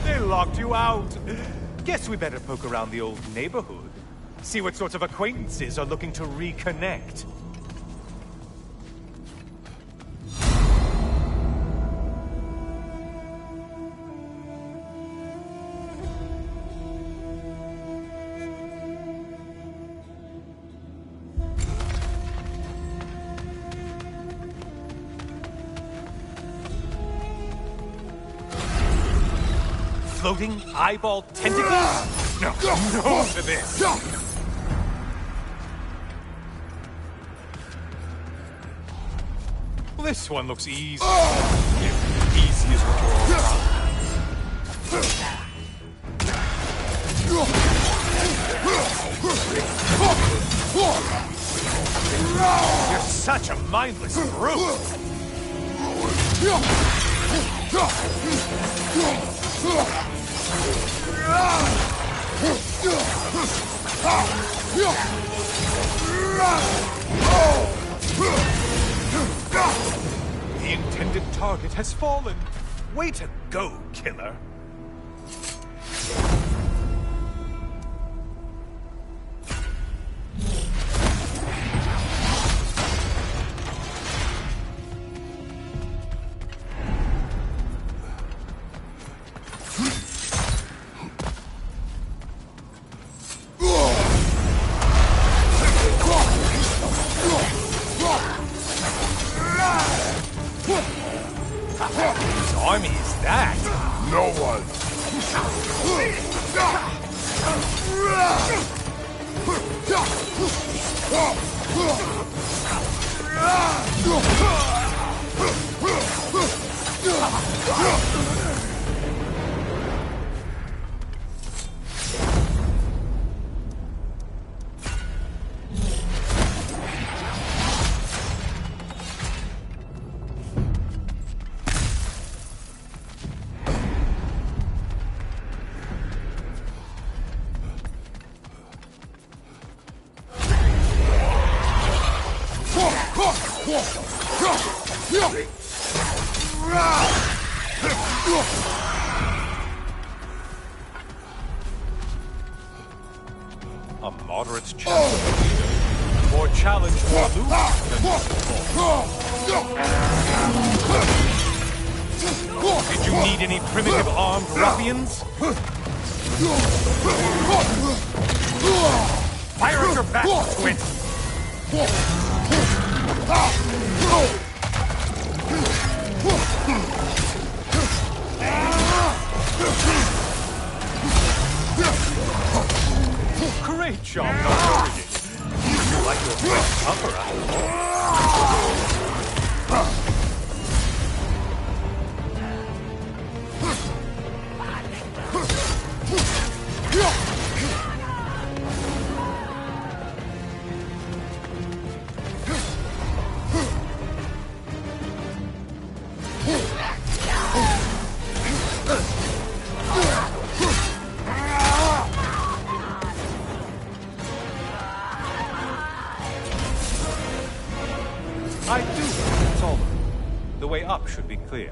They locked you out. Guess we better poke around the old neighborhood. See what sorts of acquaintances are looking to reconnect. Floating eyeball tentacles? No to this. This one looks easy. Easy is what you're all. You're such a mindless brute. The intended target has fallen. Way to go, killer. Whose army is that? No one. A moderate challenge. More challenge, more loot than Did you need any primitive armed ruffians? Fire at your back, Squint! Great job, Norwegian. You like your first cover, I do think it's all. The way up should be clear.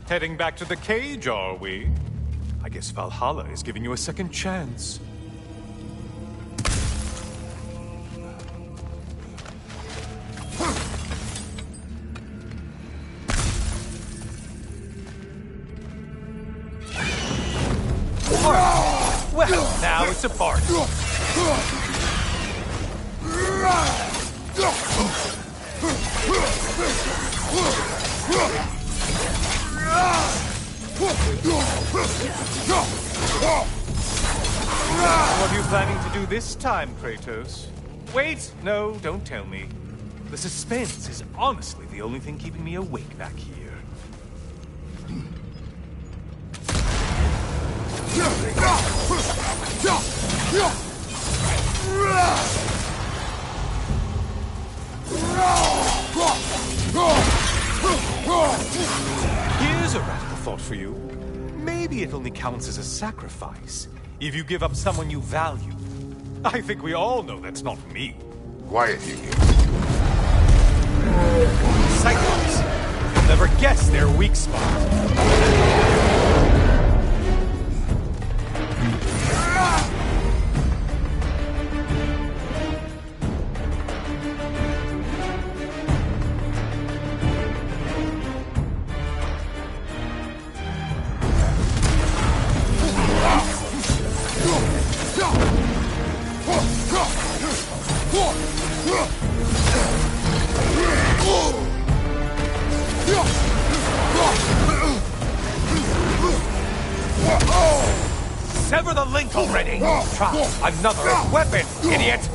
Heading back to the cage, are we? I guess Valhalla is giving you a second chance. Well, now it's a party. What are you planning to do this time, Kratos? Wait, no, don't tell me. The suspense is honestly the only thing keeping me awake back here. Here's a radical thought for you. Maybe it only counts as a sacrifice if you give up someone you value. I think we all know that's not me. Quiet, you. Cyclops! You'll never guess their weak spot. Sever the link already! Try another weapon, idiot!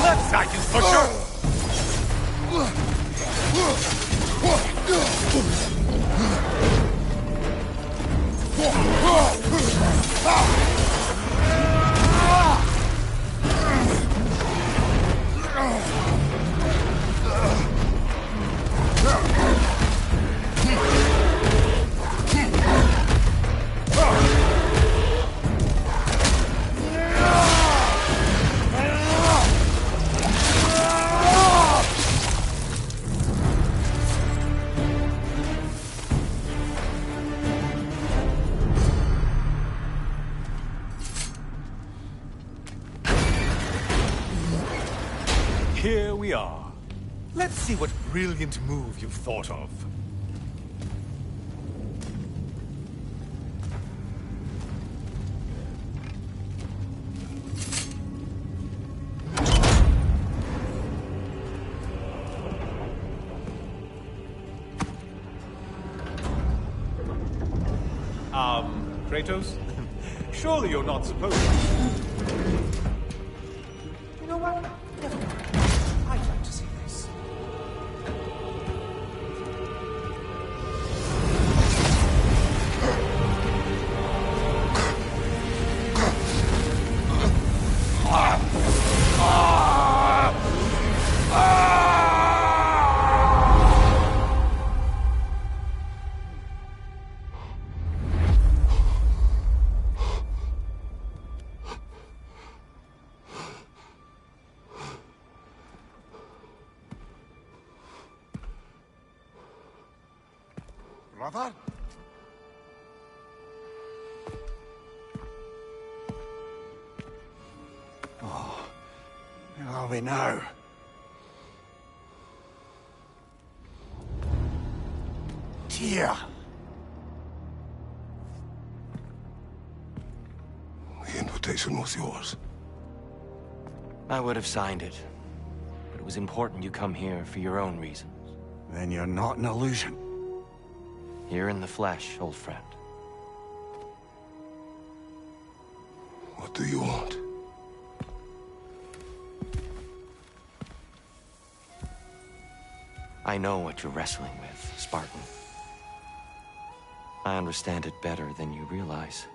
Left side, you butcher! here we are. Let's see what brilliant move you've thought of. Kratos? Surely you're not supposed to. You know what? Never mind. I'd like to see this. Brother? Oh, where are we now? Tyr! The invitation was yours. I would have signed it, but it was important you come here for your own reasons. Then you're not an illusion. Here in the flesh, old friend. What do you want? I know what you're wrestling with, Spartan. I understand it better than you realize.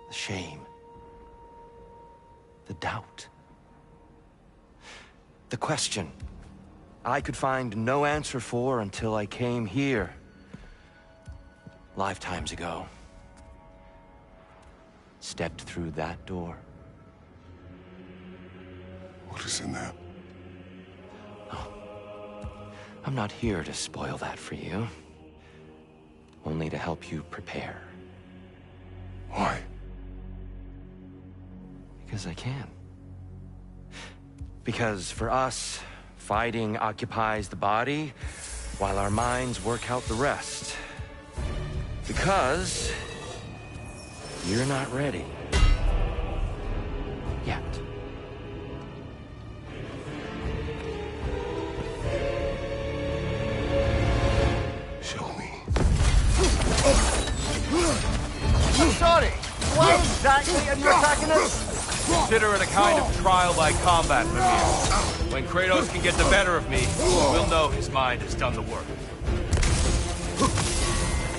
The shame. The doubt. The question I could find no answer for until I came here. Lifetimes ago. Stepped through that door. What is in there? I'm not here to spoil that for you. Only to help you prepare. Why? Because I can. Because for us, fighting occupies the body, while our minds work out the rest. Because you're not ready. Yet. Show me. I'm sorry. Why exactly are you attacking us? Consider it a kind of trial by combat, Mimir. When Kratos can get the better of me, we'll know his mind has done the work.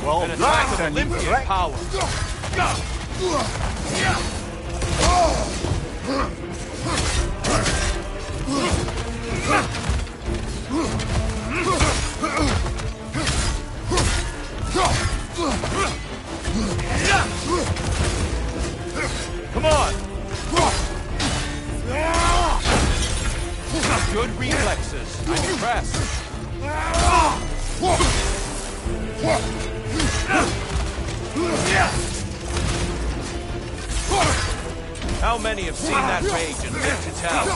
Well, An attack of that's Olympian incorrect. power. Come on! Good reflexes. I'm impressed. How many have seen that rage and lived to tell?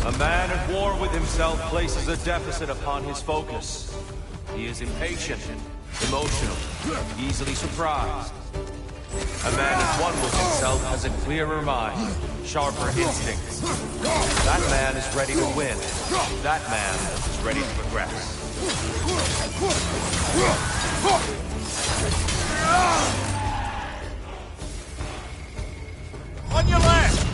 A man at war with himself places a deficit upon his focus. He is impatient, emotional, easily surprised. A man at one with himself has a clearer mind, sharper instincts. That man is ready to win. That man is ready to progress. On your left!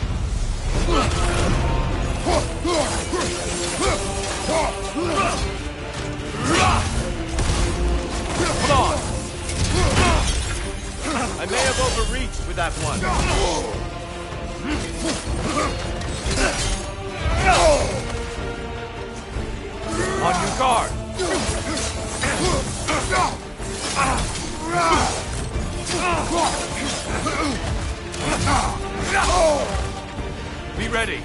Come on! I may have overreached with that one. On your guard! Be ready!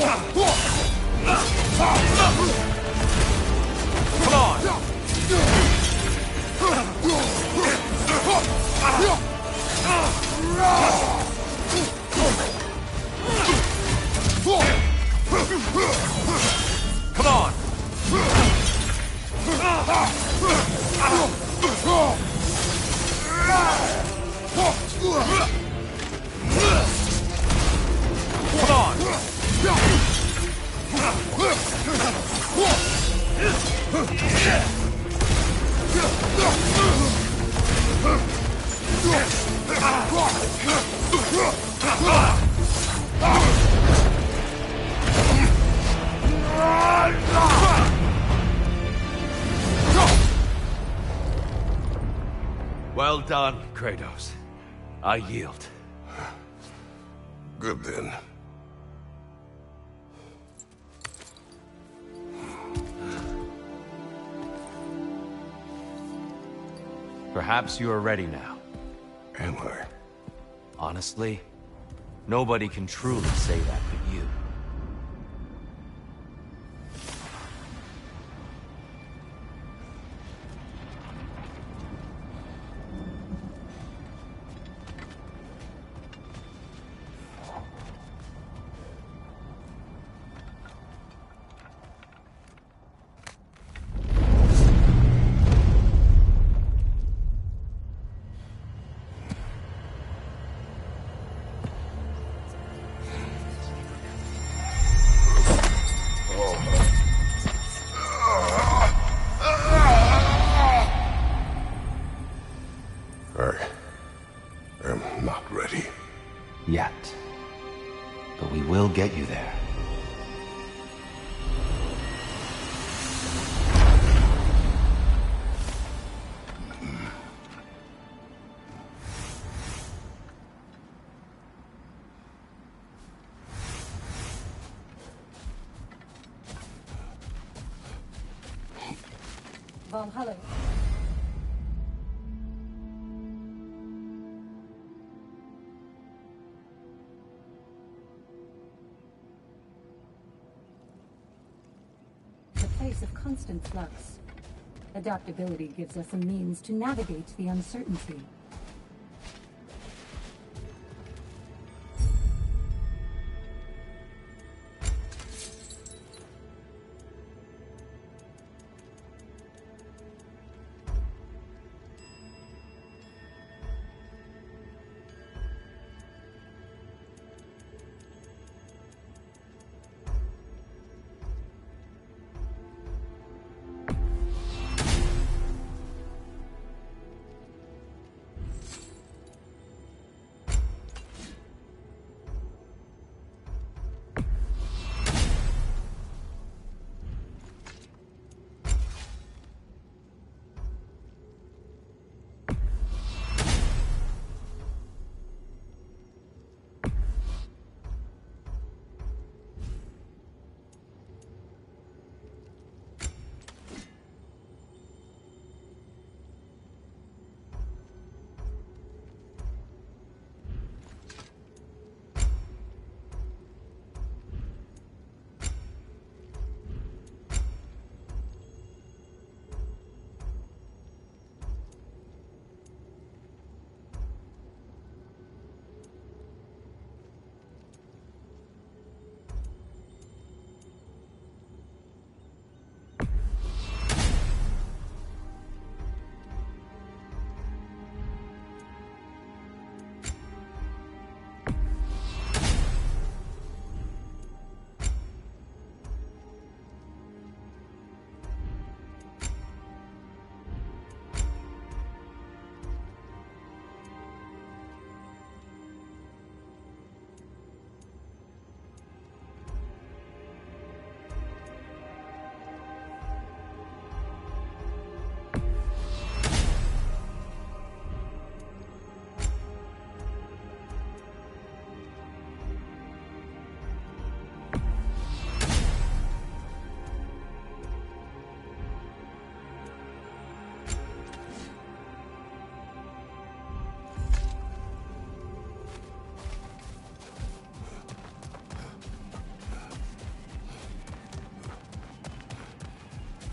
Come on! Well done, Kratos. I yield. Good then. Perhaps you are ready now. Am I? Honestly, nobody can truly say that but you. I am not ready. Yet. But we will get you there. Valhalla. A place of constant flux. Adaptability gives us a means to navigate the uncertainty.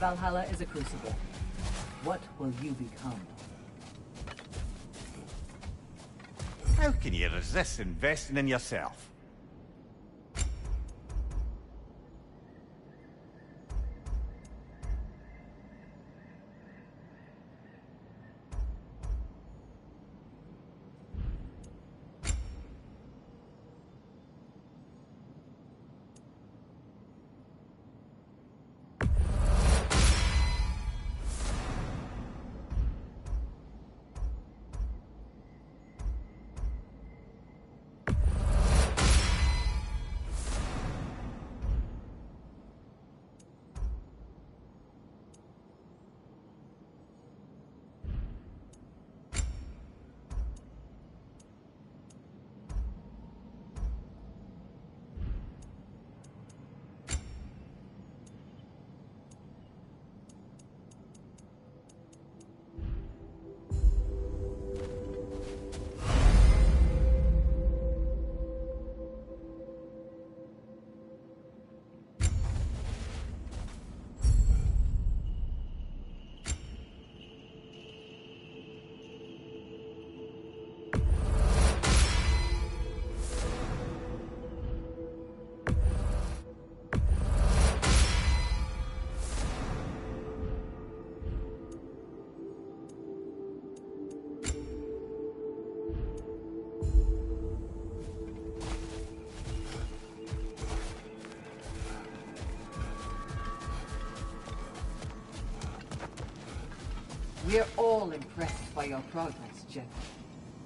Valhalla is a crucible. What will you become? How can you resist investing in yourself? We're all impressed by your progress, General.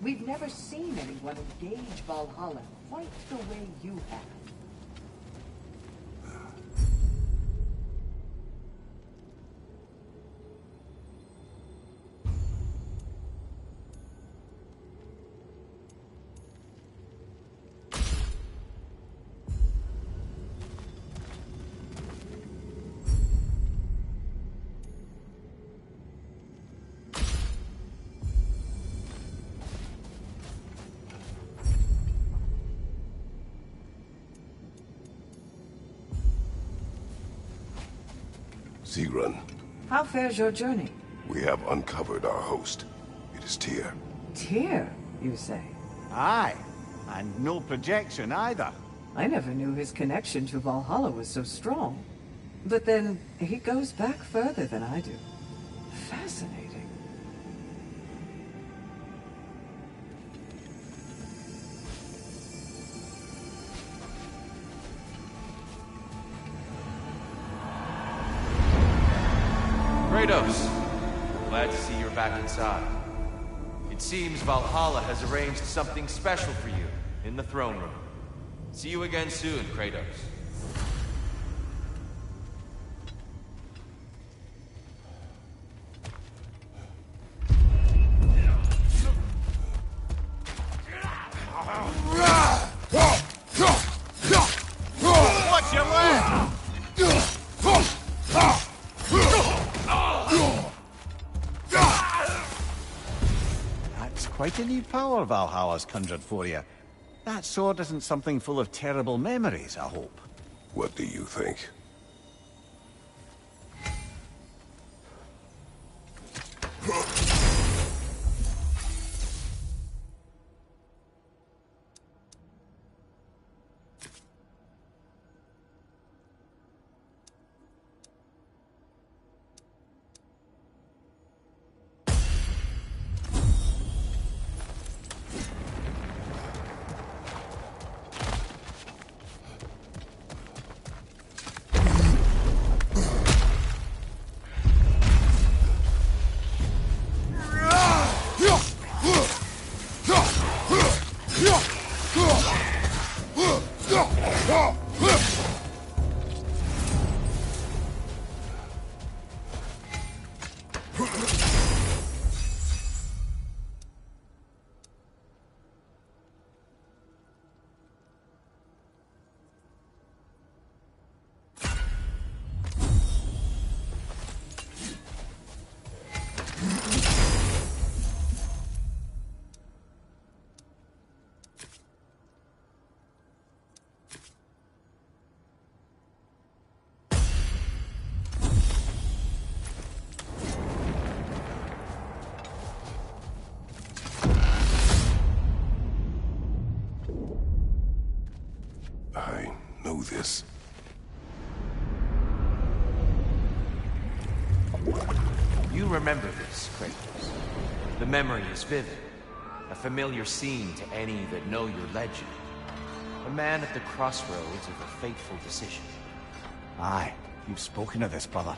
We've never seen anyone engage Valhalla quite the way you have. Sigrun, How fares your journey? we have uncovered our host. It is Tyr. Tyr, you say? Aye, and no projection either. I never knew his connection to Valhalla was so strong. But then, he goes back further than I do. Fascinating. Kratos, glad to see you're back inside. It seems Valhalla has arranged something special for you in the throne room. See you again soon, Kratos. Watch your left! That's quite a new power Valhalla's conjured for you. That sword isn't something full of terrible memories, I hope. What do you think? this. You remember this, Kratos. The memory is vivid. A familiar scene to any that know your legend. A man at the crossroads of a fateful decision. Aye, you've spoken of this, brother.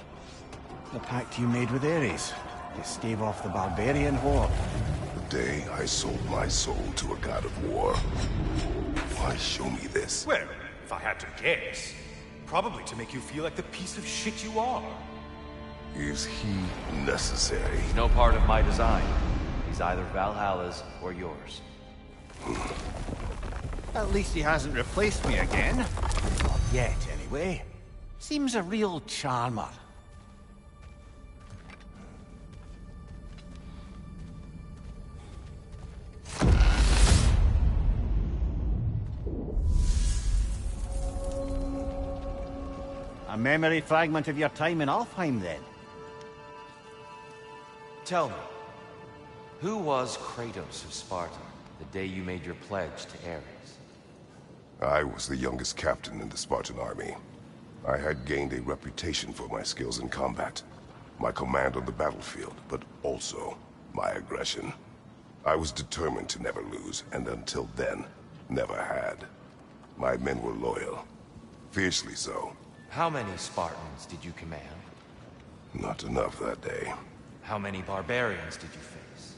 The pact you made with Ares to stave off the barbarian horde. The day I sold my soul to a god of war. Why show me this? Well, if I had to guess, probably to make you feel like the piece of shit you are. Is he necessary? He's no part of my design. He's either Valhalla's or yours. At least he hasn't replaced me again. Not yet, anyway. Seems a real charmer. A memory fragment of your time in Alfheim, then? Tell me, who was Kratos of Sparta the day you made your pledge to Ares? I was the youngest captain in the Spartan army. I had gained a reputation for my skills in combat, my command on the battlefield, but also my aggression. I was determined to never lose, and until then, never had. My men were loyal, fiercely so. How many Spartans did you command? Not enough that day. How many barbarians did you face?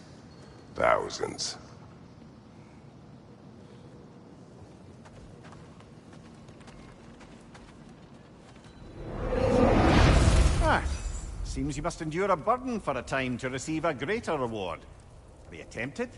Thousands. Ah, seems you must endure a burden for a time to receive a greater reward. Are you tempted?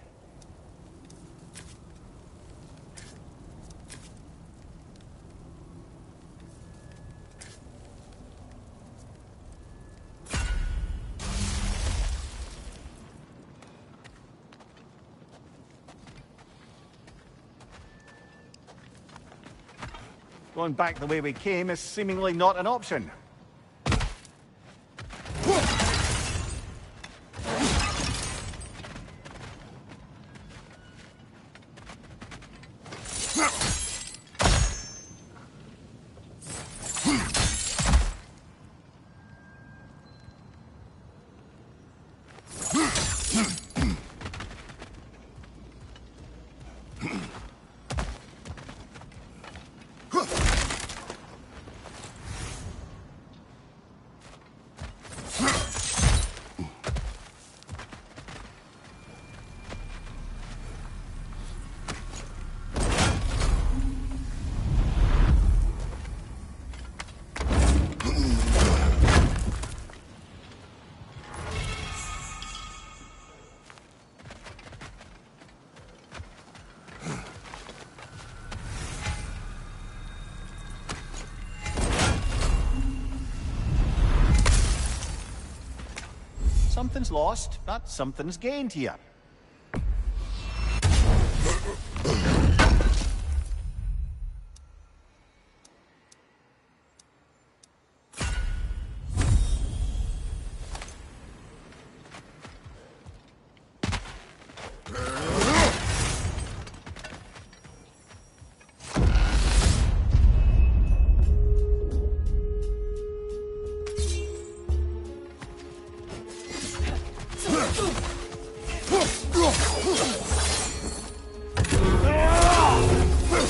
Going back the way we came is seemingly not an option. Something's lost, but something's gained here.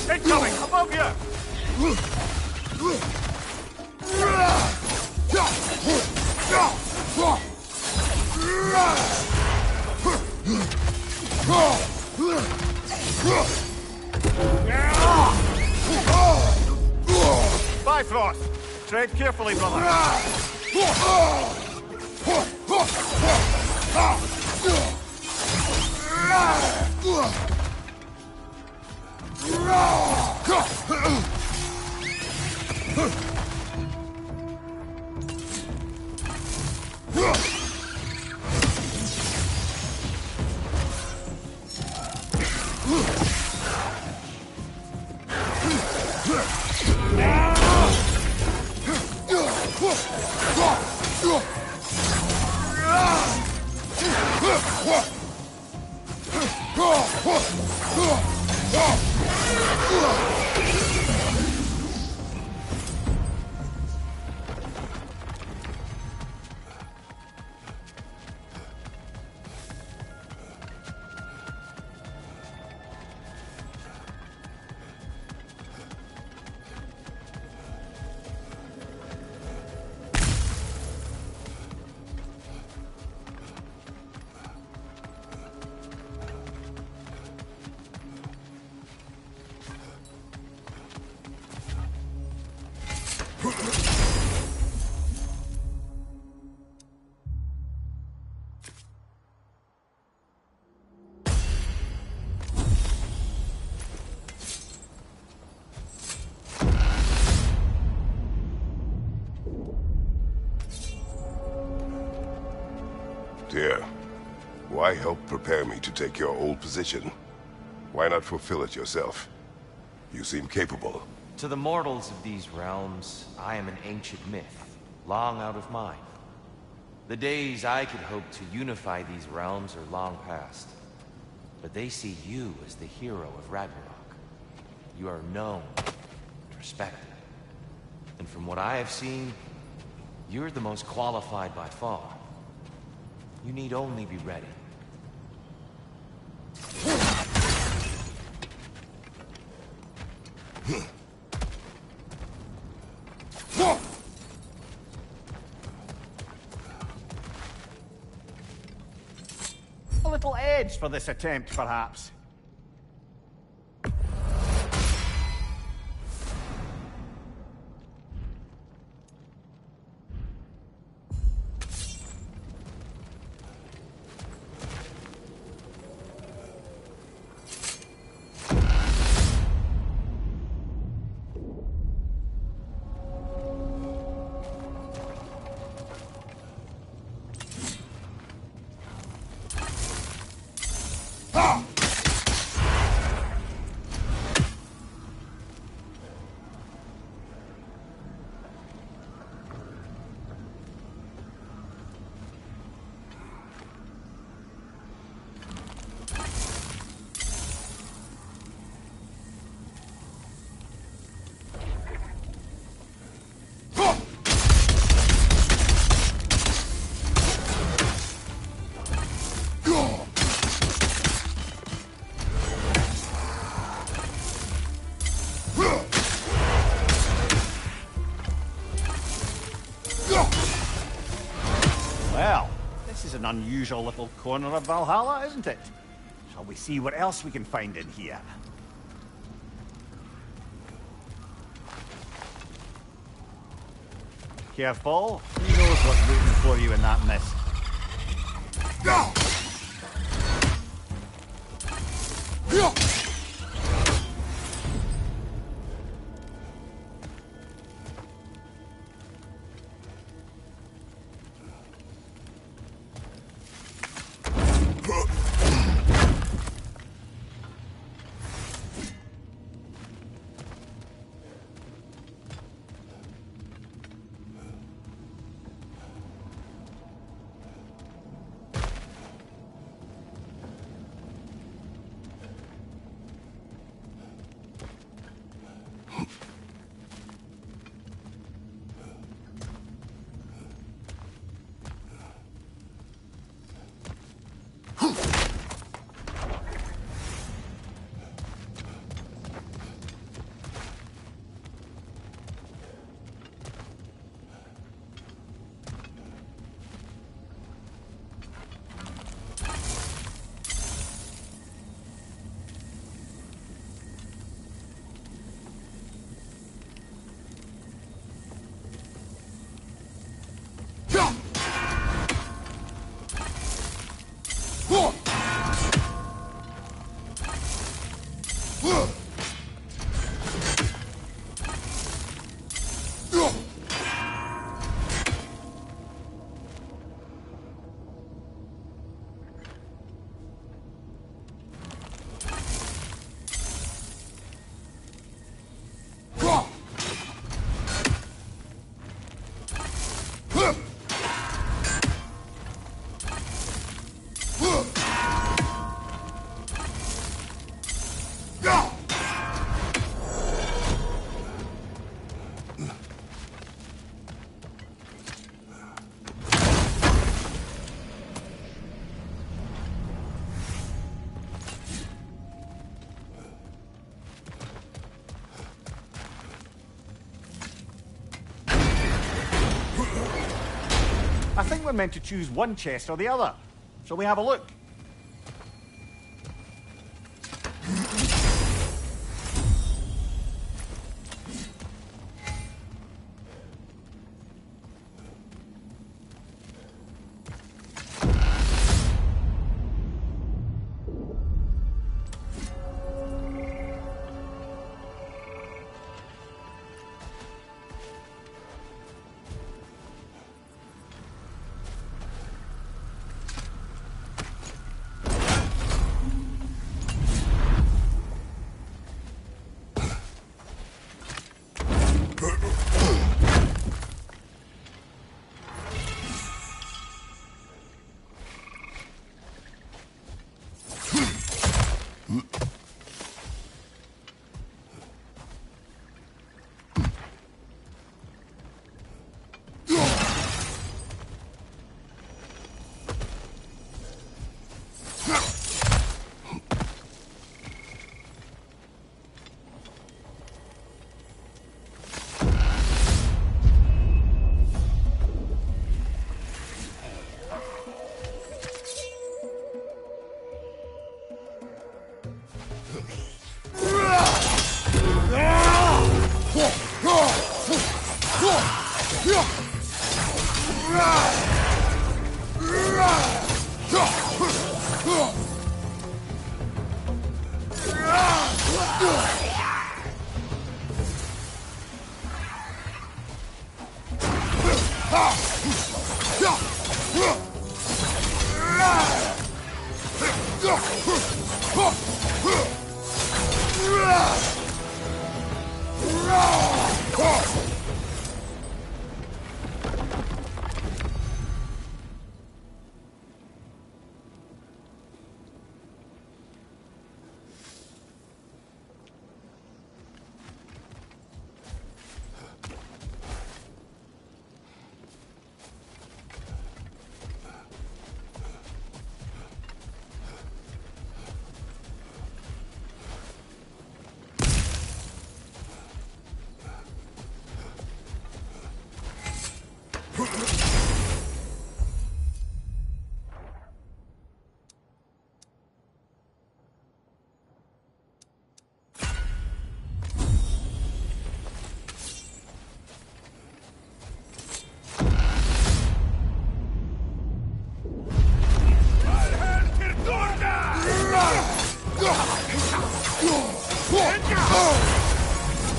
Incoming! Above you! Bifrost! Tread carefully, brother. Dear, why help prepare me to take your old position? Why not fulfill it yourself? You seem capable. To the mortals of these realms, I am an ancient myth, long out of mind. The days I could hope to unify these realms are long past. But they see you as the hero of Ragnarok. You are known and respected. And from what I have seen, you're the most qualified by far. You need only be ready. A little edge for this attempt, perhaps. Well, this is an unusual little corner of Valhalla, isn't it? Shall we see what else we can find in here? Careful. Who knows what's waiting for you in that mist? I think we're meant to choose one chest or the other. Shall we have a look?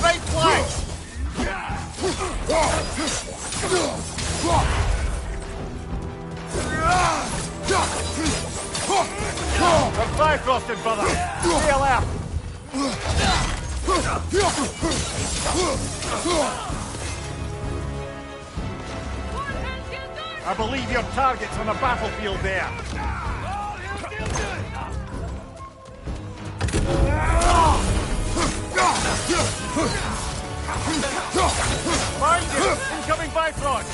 Right flank! We're Bifrosted, brother! Stay alert! I believe your target's on the battlefield there. Find you! Incoming Bifrost!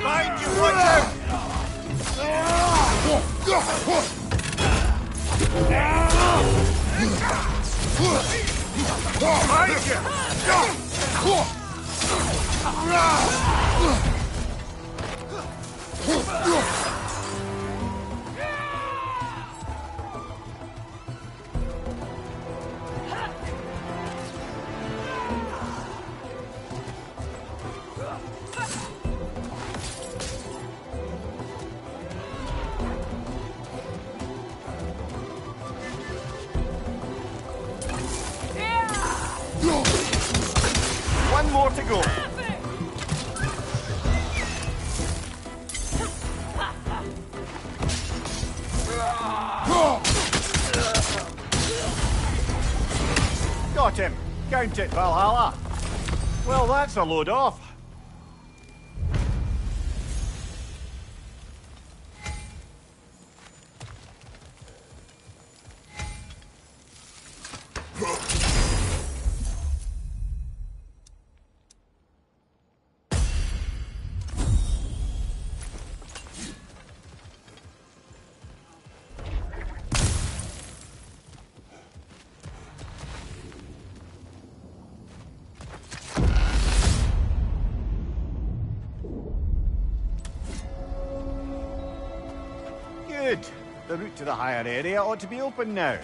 Find you, watch out! Find you! One more to go. Got him. Count it, Valhalla. Well, that's a load off. Good. The route to the higher area ought to be open now.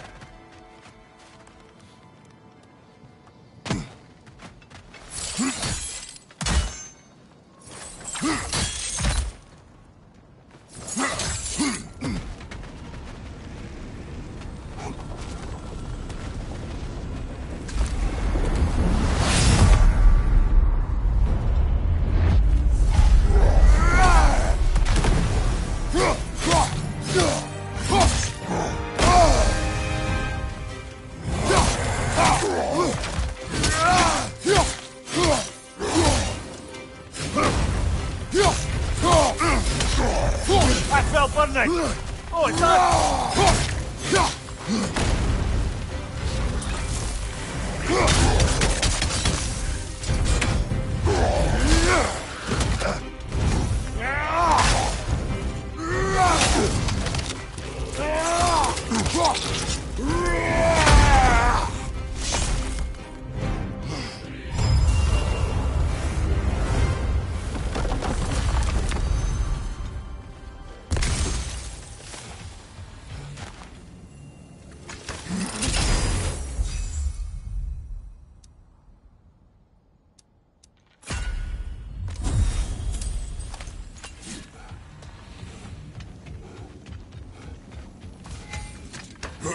I'm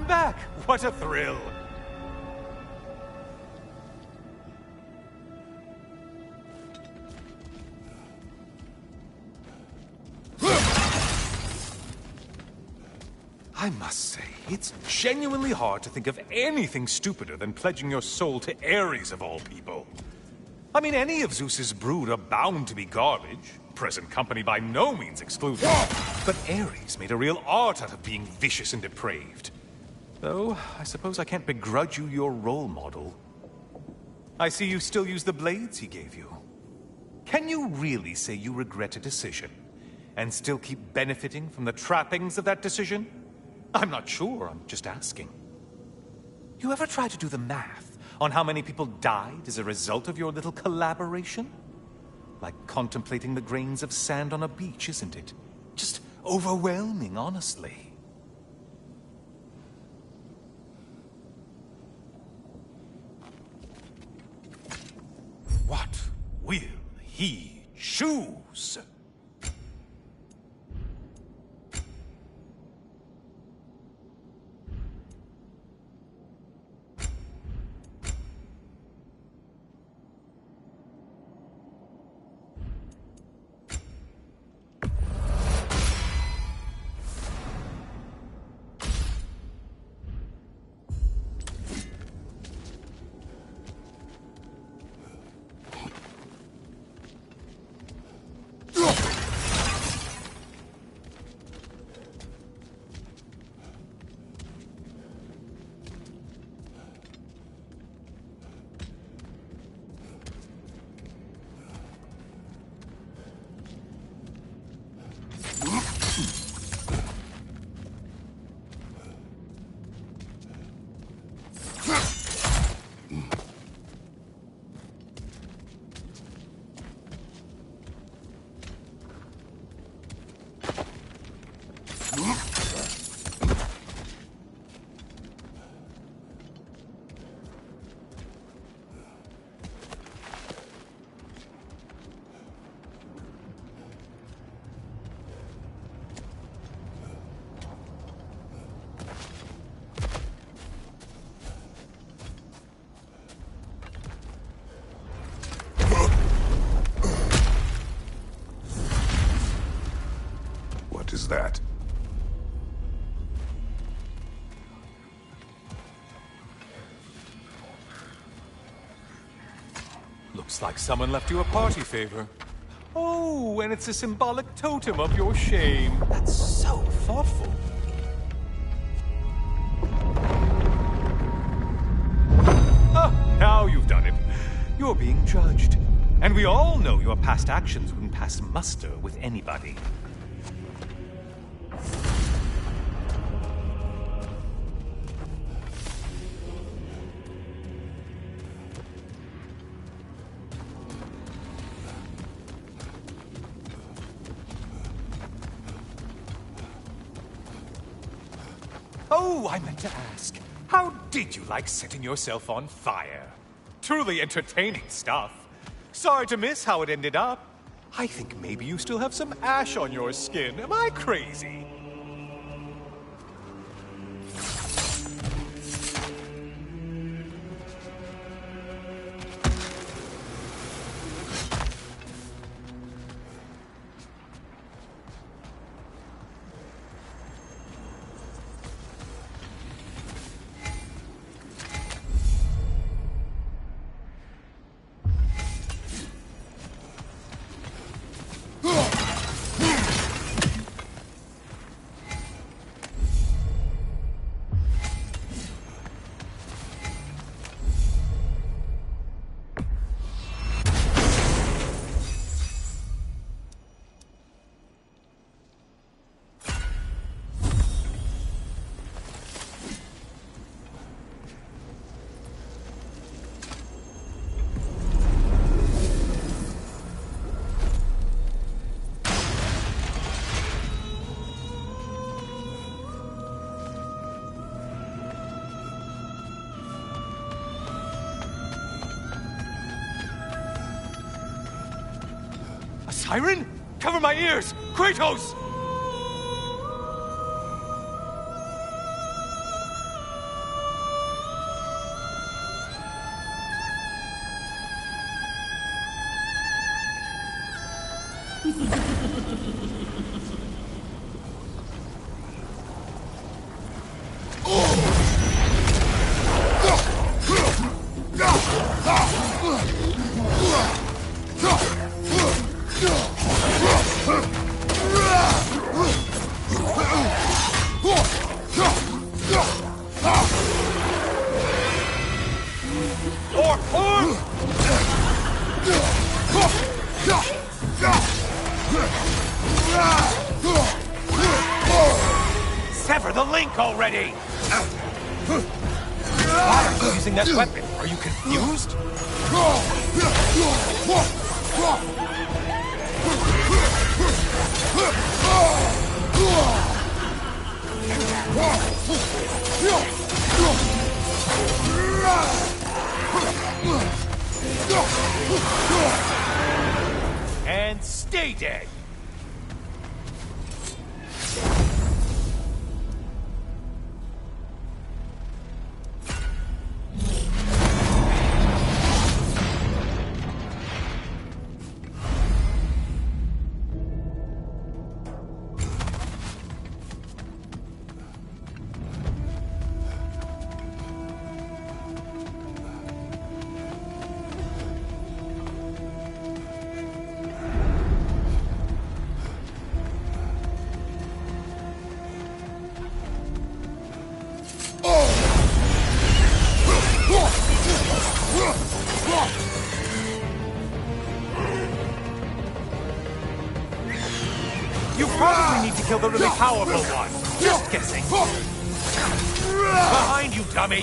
back! What a thrill! I must say, it's genuinely hard to think of anything stupider than pledging your soul to Ares of all people. I mean, any of Zeus's brood are bound to be garbage, present company by no means excluded. But Ares made a real art out of being vicious and depraved. Though, I suppose I can't begrudge you your role model. I see you still use the blades he gave you. Can you really say you regret a decision, and still keep benefiting from the trappings of that decision? I'm not sure, I'm just asking. You ever try to do the math on how many people died as a result of your little collaboration? Like contemplating the grains of sand on a beach, isn't it? Just overwhelming, honestly. What will he choose? What is that? Looks like someone left you a party favor. Oh, and it's a symbolic totem of your shame. That's so thoughtful. Ah, now you've done it. You're being judged. And we all know your past actions wouldn't pass muster with anybody. Oh, I meant to ask, how did you like setting yourself on fire? Truly entertaining stuff. Sorry to miss how it ended up. I think maybe you still have some ash on your skin. Am I crazy? siren? Cover my ears! Kratos! Sever the link already! Why are you using that weapon? Are you confused? And stay dead! You probably need to kill the really powerful one. Just guessing. Behind you, dummy!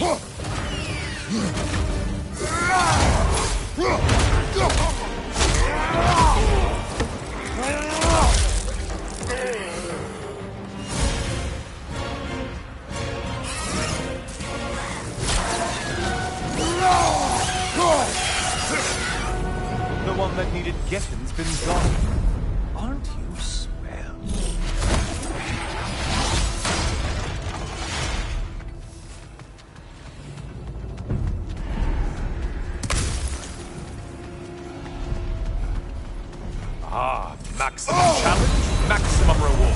The one that needed getting's been gone. Aren't you swell? Ah, maximum challenge, maximum reward.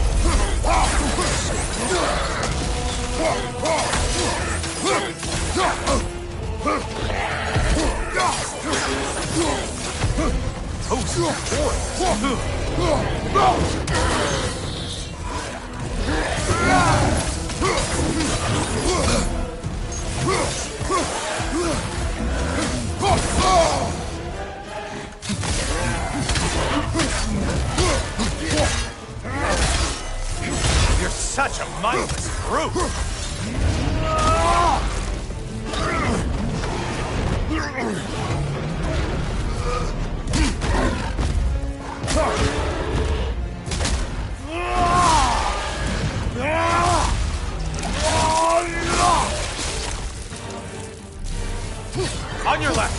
You're such a mindless brute! On your left!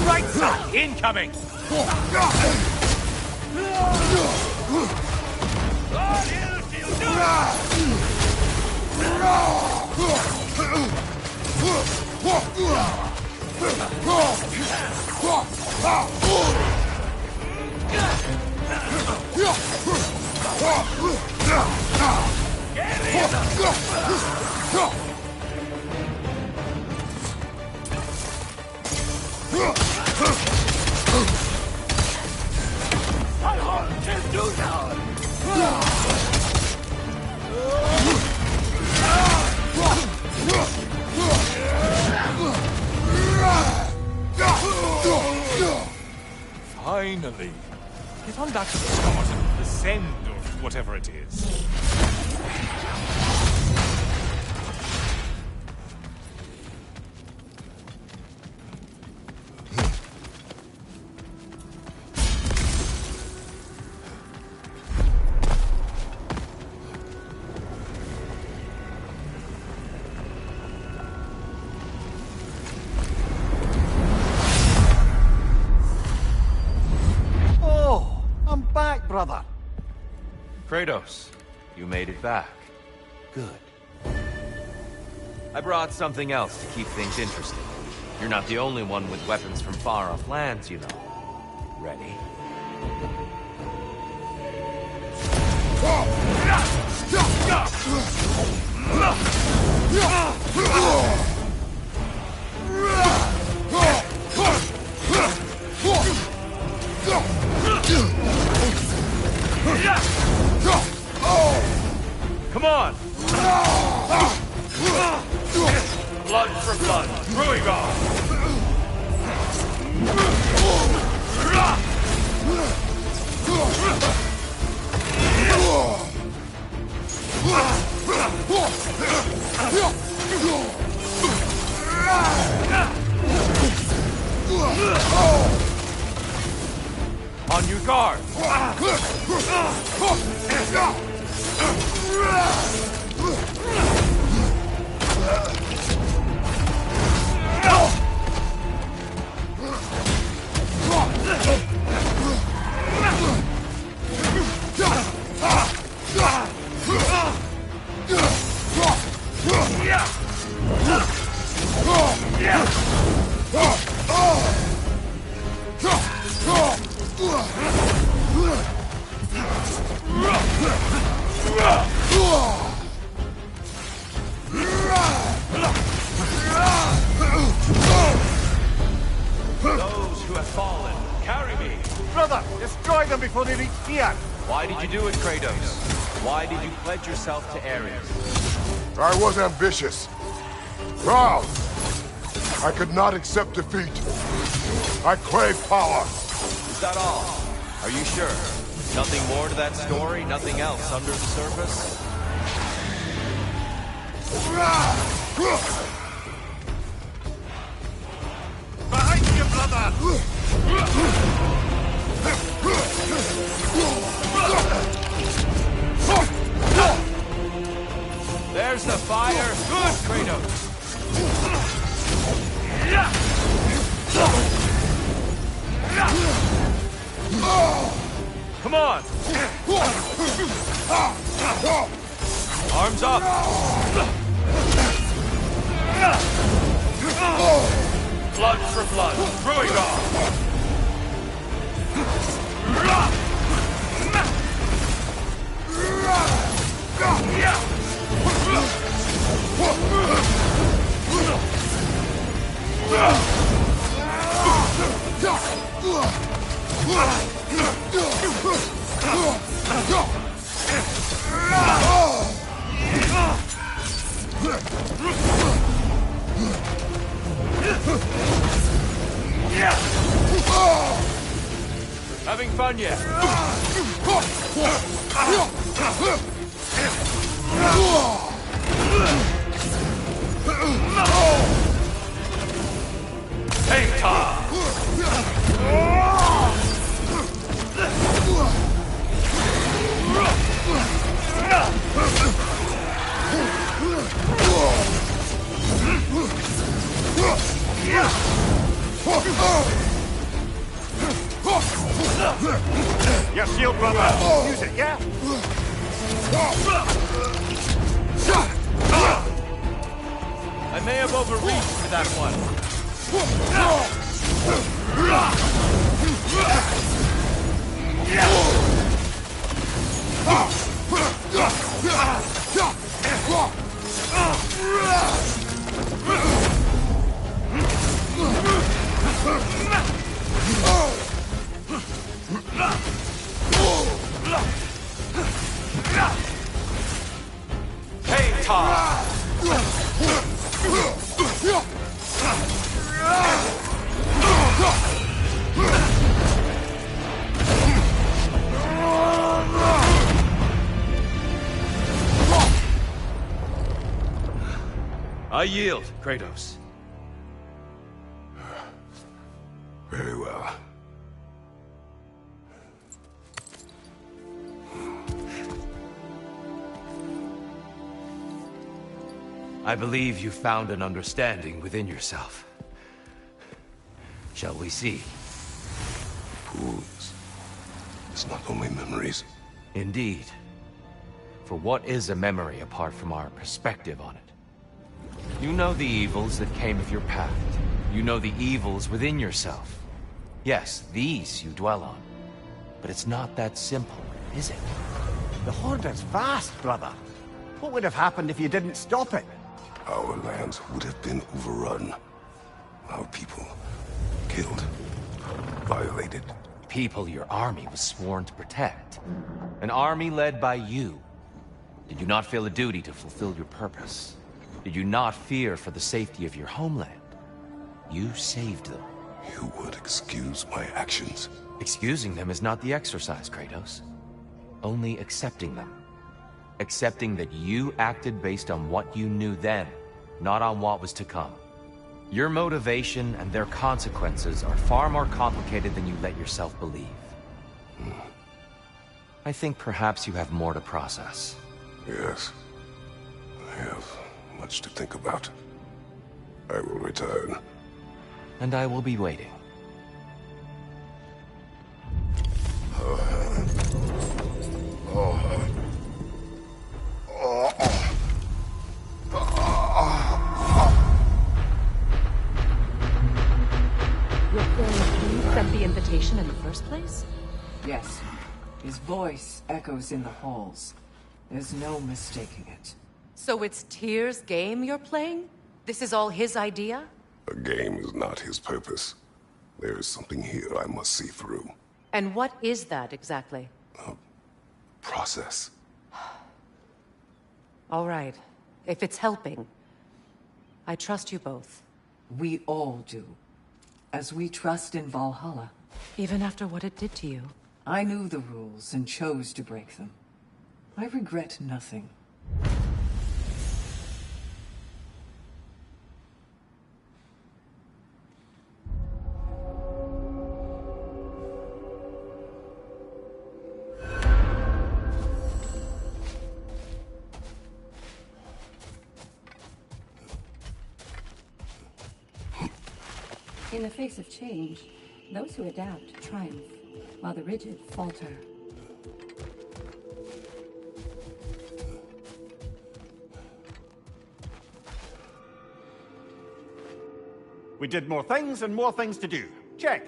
Right side, incoming! Finally. Get on back to the start and ascend, or whatever it is. Brother. Kratos, you made it back. Good. I brought something else to keep things interesting. You're not the only one with weapons from far-off lands, you know. Ready? Come on! Blood for blood, Ragnarok! On your guard! Those who have fallen, carry me! Brother, destroy them before they reach here! Why did you do it, Kratos? Why did you pledge yourself to Ares? I was ambitious. Proud. I could not accept defeat. I crave power. Is that all? Are you sure? Nothing more to that story? Nothing else under the surface? Behind you, brother! There's the fire! Good, Kratos! Come on! Arms up! Blood for blood! Ragnarok! Having fun yet? Hang time! Your shield, brother! Use it, yeah? I may have overreached for that one. Hey, Tom! I yield, Kratos. Very well. I believe you found an understanding within yourself. Shall we see? Fools. It's not only memories. Indeed. For what is a memory apart from our perspective on it? You know the evils that came of your path. You know the evils within yourself. Yes, these you dwell on. But it's not that simple, is it? The Horde is vast, brother. What would have happened if you didn't stop it? Our lands would have been overrun. Our people killed, violated. People your army was sworn to protect. An army led by you. Did you not feel a duty to fulfill your purpose? Did you not fear for the safety of your homeland? You saved them. You would excuse my actions. Excusing them is not the exercise, Kratos. Only accepting them. Accepting that you acted based on what you knew then, not on what was to come. Your motivation and their consequences are far more complicated than you let yourself believe. I think perhaps you have more to process. Yes. I have much to think about. I will return. And I will be waiting. Your friend sent the invitation in the first place? Yes. His voice echoes in the halls. There's no mistaking it. So it's Tyr's game you're playing? This is all his idea? A game is not his purpose. There is something here I must see through. And what is that exactly? Process. All right. If it's helping, I trust you both. We all do. As we trust in Valhalla. Even after what it did to you. I knew the rules and chose to break them. I regret nothing. In the face of change, those who adapt triumph, while the rigid falter. We did more things and more things to do. Check.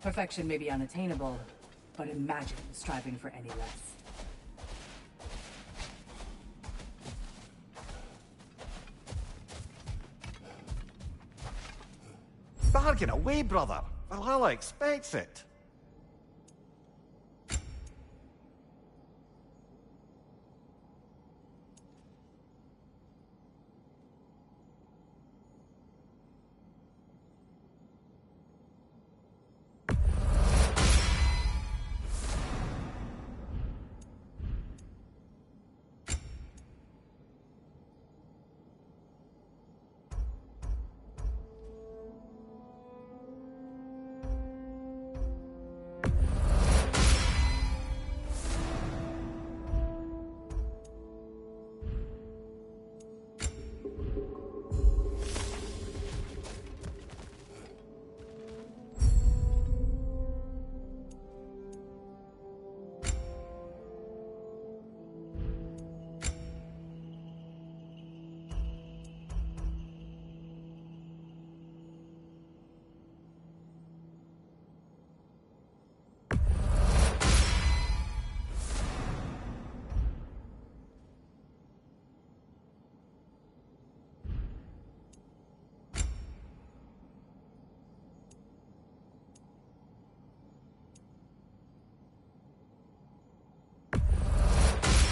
Perfection may be unattainable, but imagine striving for any less. Bargain away, brother. Valhalla expects it.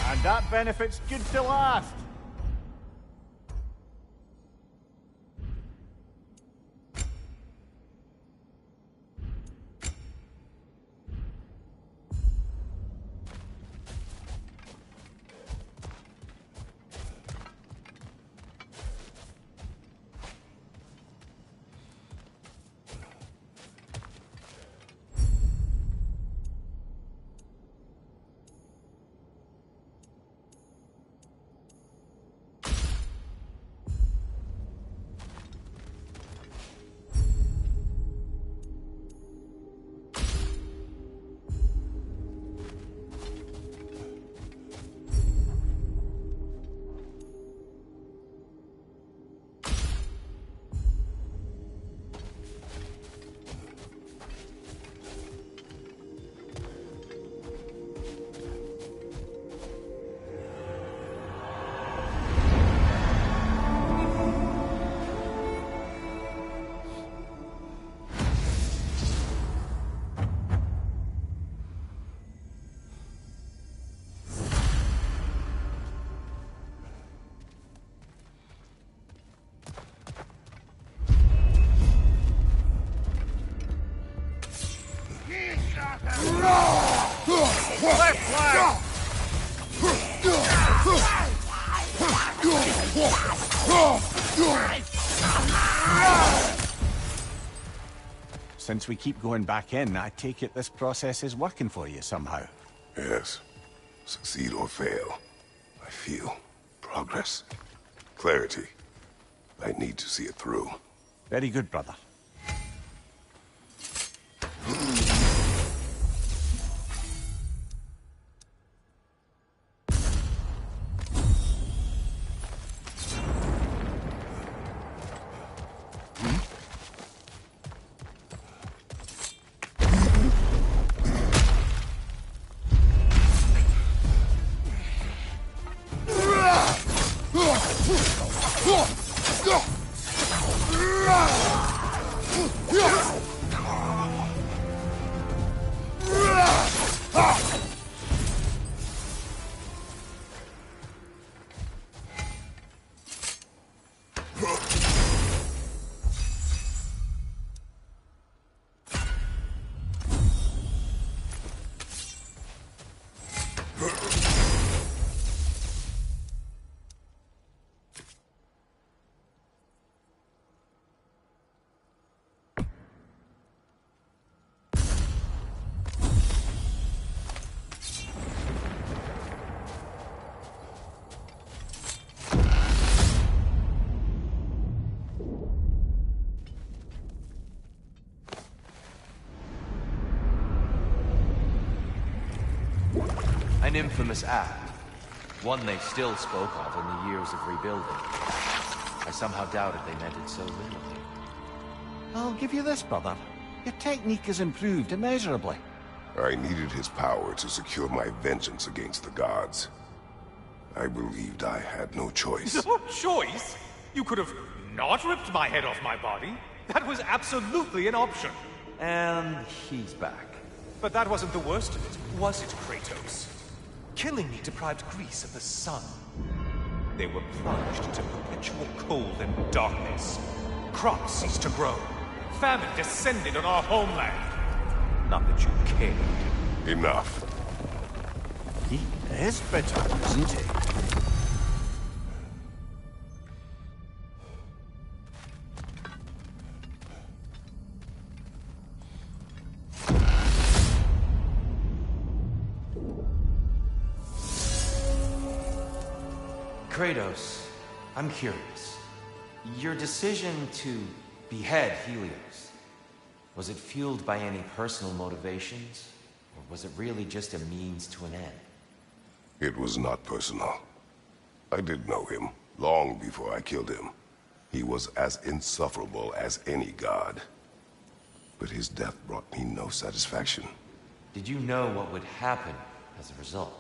And that benefit's good to last. Left flank! Since we keep going back in, I take it this process is working for you somehow. Yes. Succeed or fail, I feel progress. Clarity. I need to see it through. Very good, brother. An infamous act. One they still spoke of in the years of rebuilding. I somehow doubted they meant it so literally. I'll give you this, brother. Your technique has improved immeasurably. I needed his power to secure my vengeance against the gods. I believed I had no choice. No choice? You could have not ripped my head off my body. That was absolutely an option. And he's back. But that wasn't the worst of it, was it, Kratos? Killing me deprived Greece of the sun. They were plunged into perpetual cold and darkness. Crops ceased to grow. Famine descended on our homeland. Not that you cared. Enough. He is bitter, isn't he? Kratos, I'm curious. Your decision to behead Helios, was it fueled by any personal motivations? Or was it really just a means to an end? It was not personal. I did know him, long before I killed him. He was as insufferable as any god. But his death brought me no satisfaction. Did you know what would happen as a result?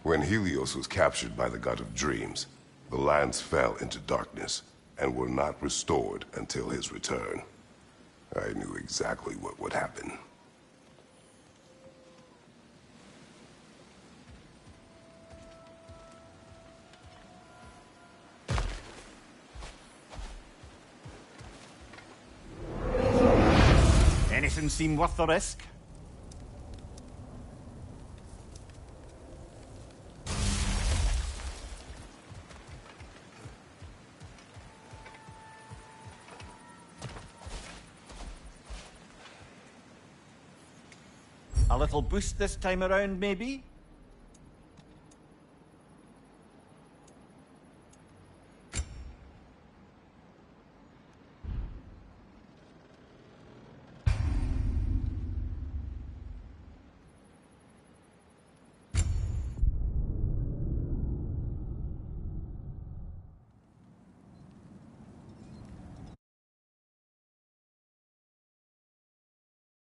When Helios was captured by the god of dreams, the lands fell into darkness and were not restored until his return. I knew exactly what would happen. Anything seem worth the risk? A little boost this time around, maybe?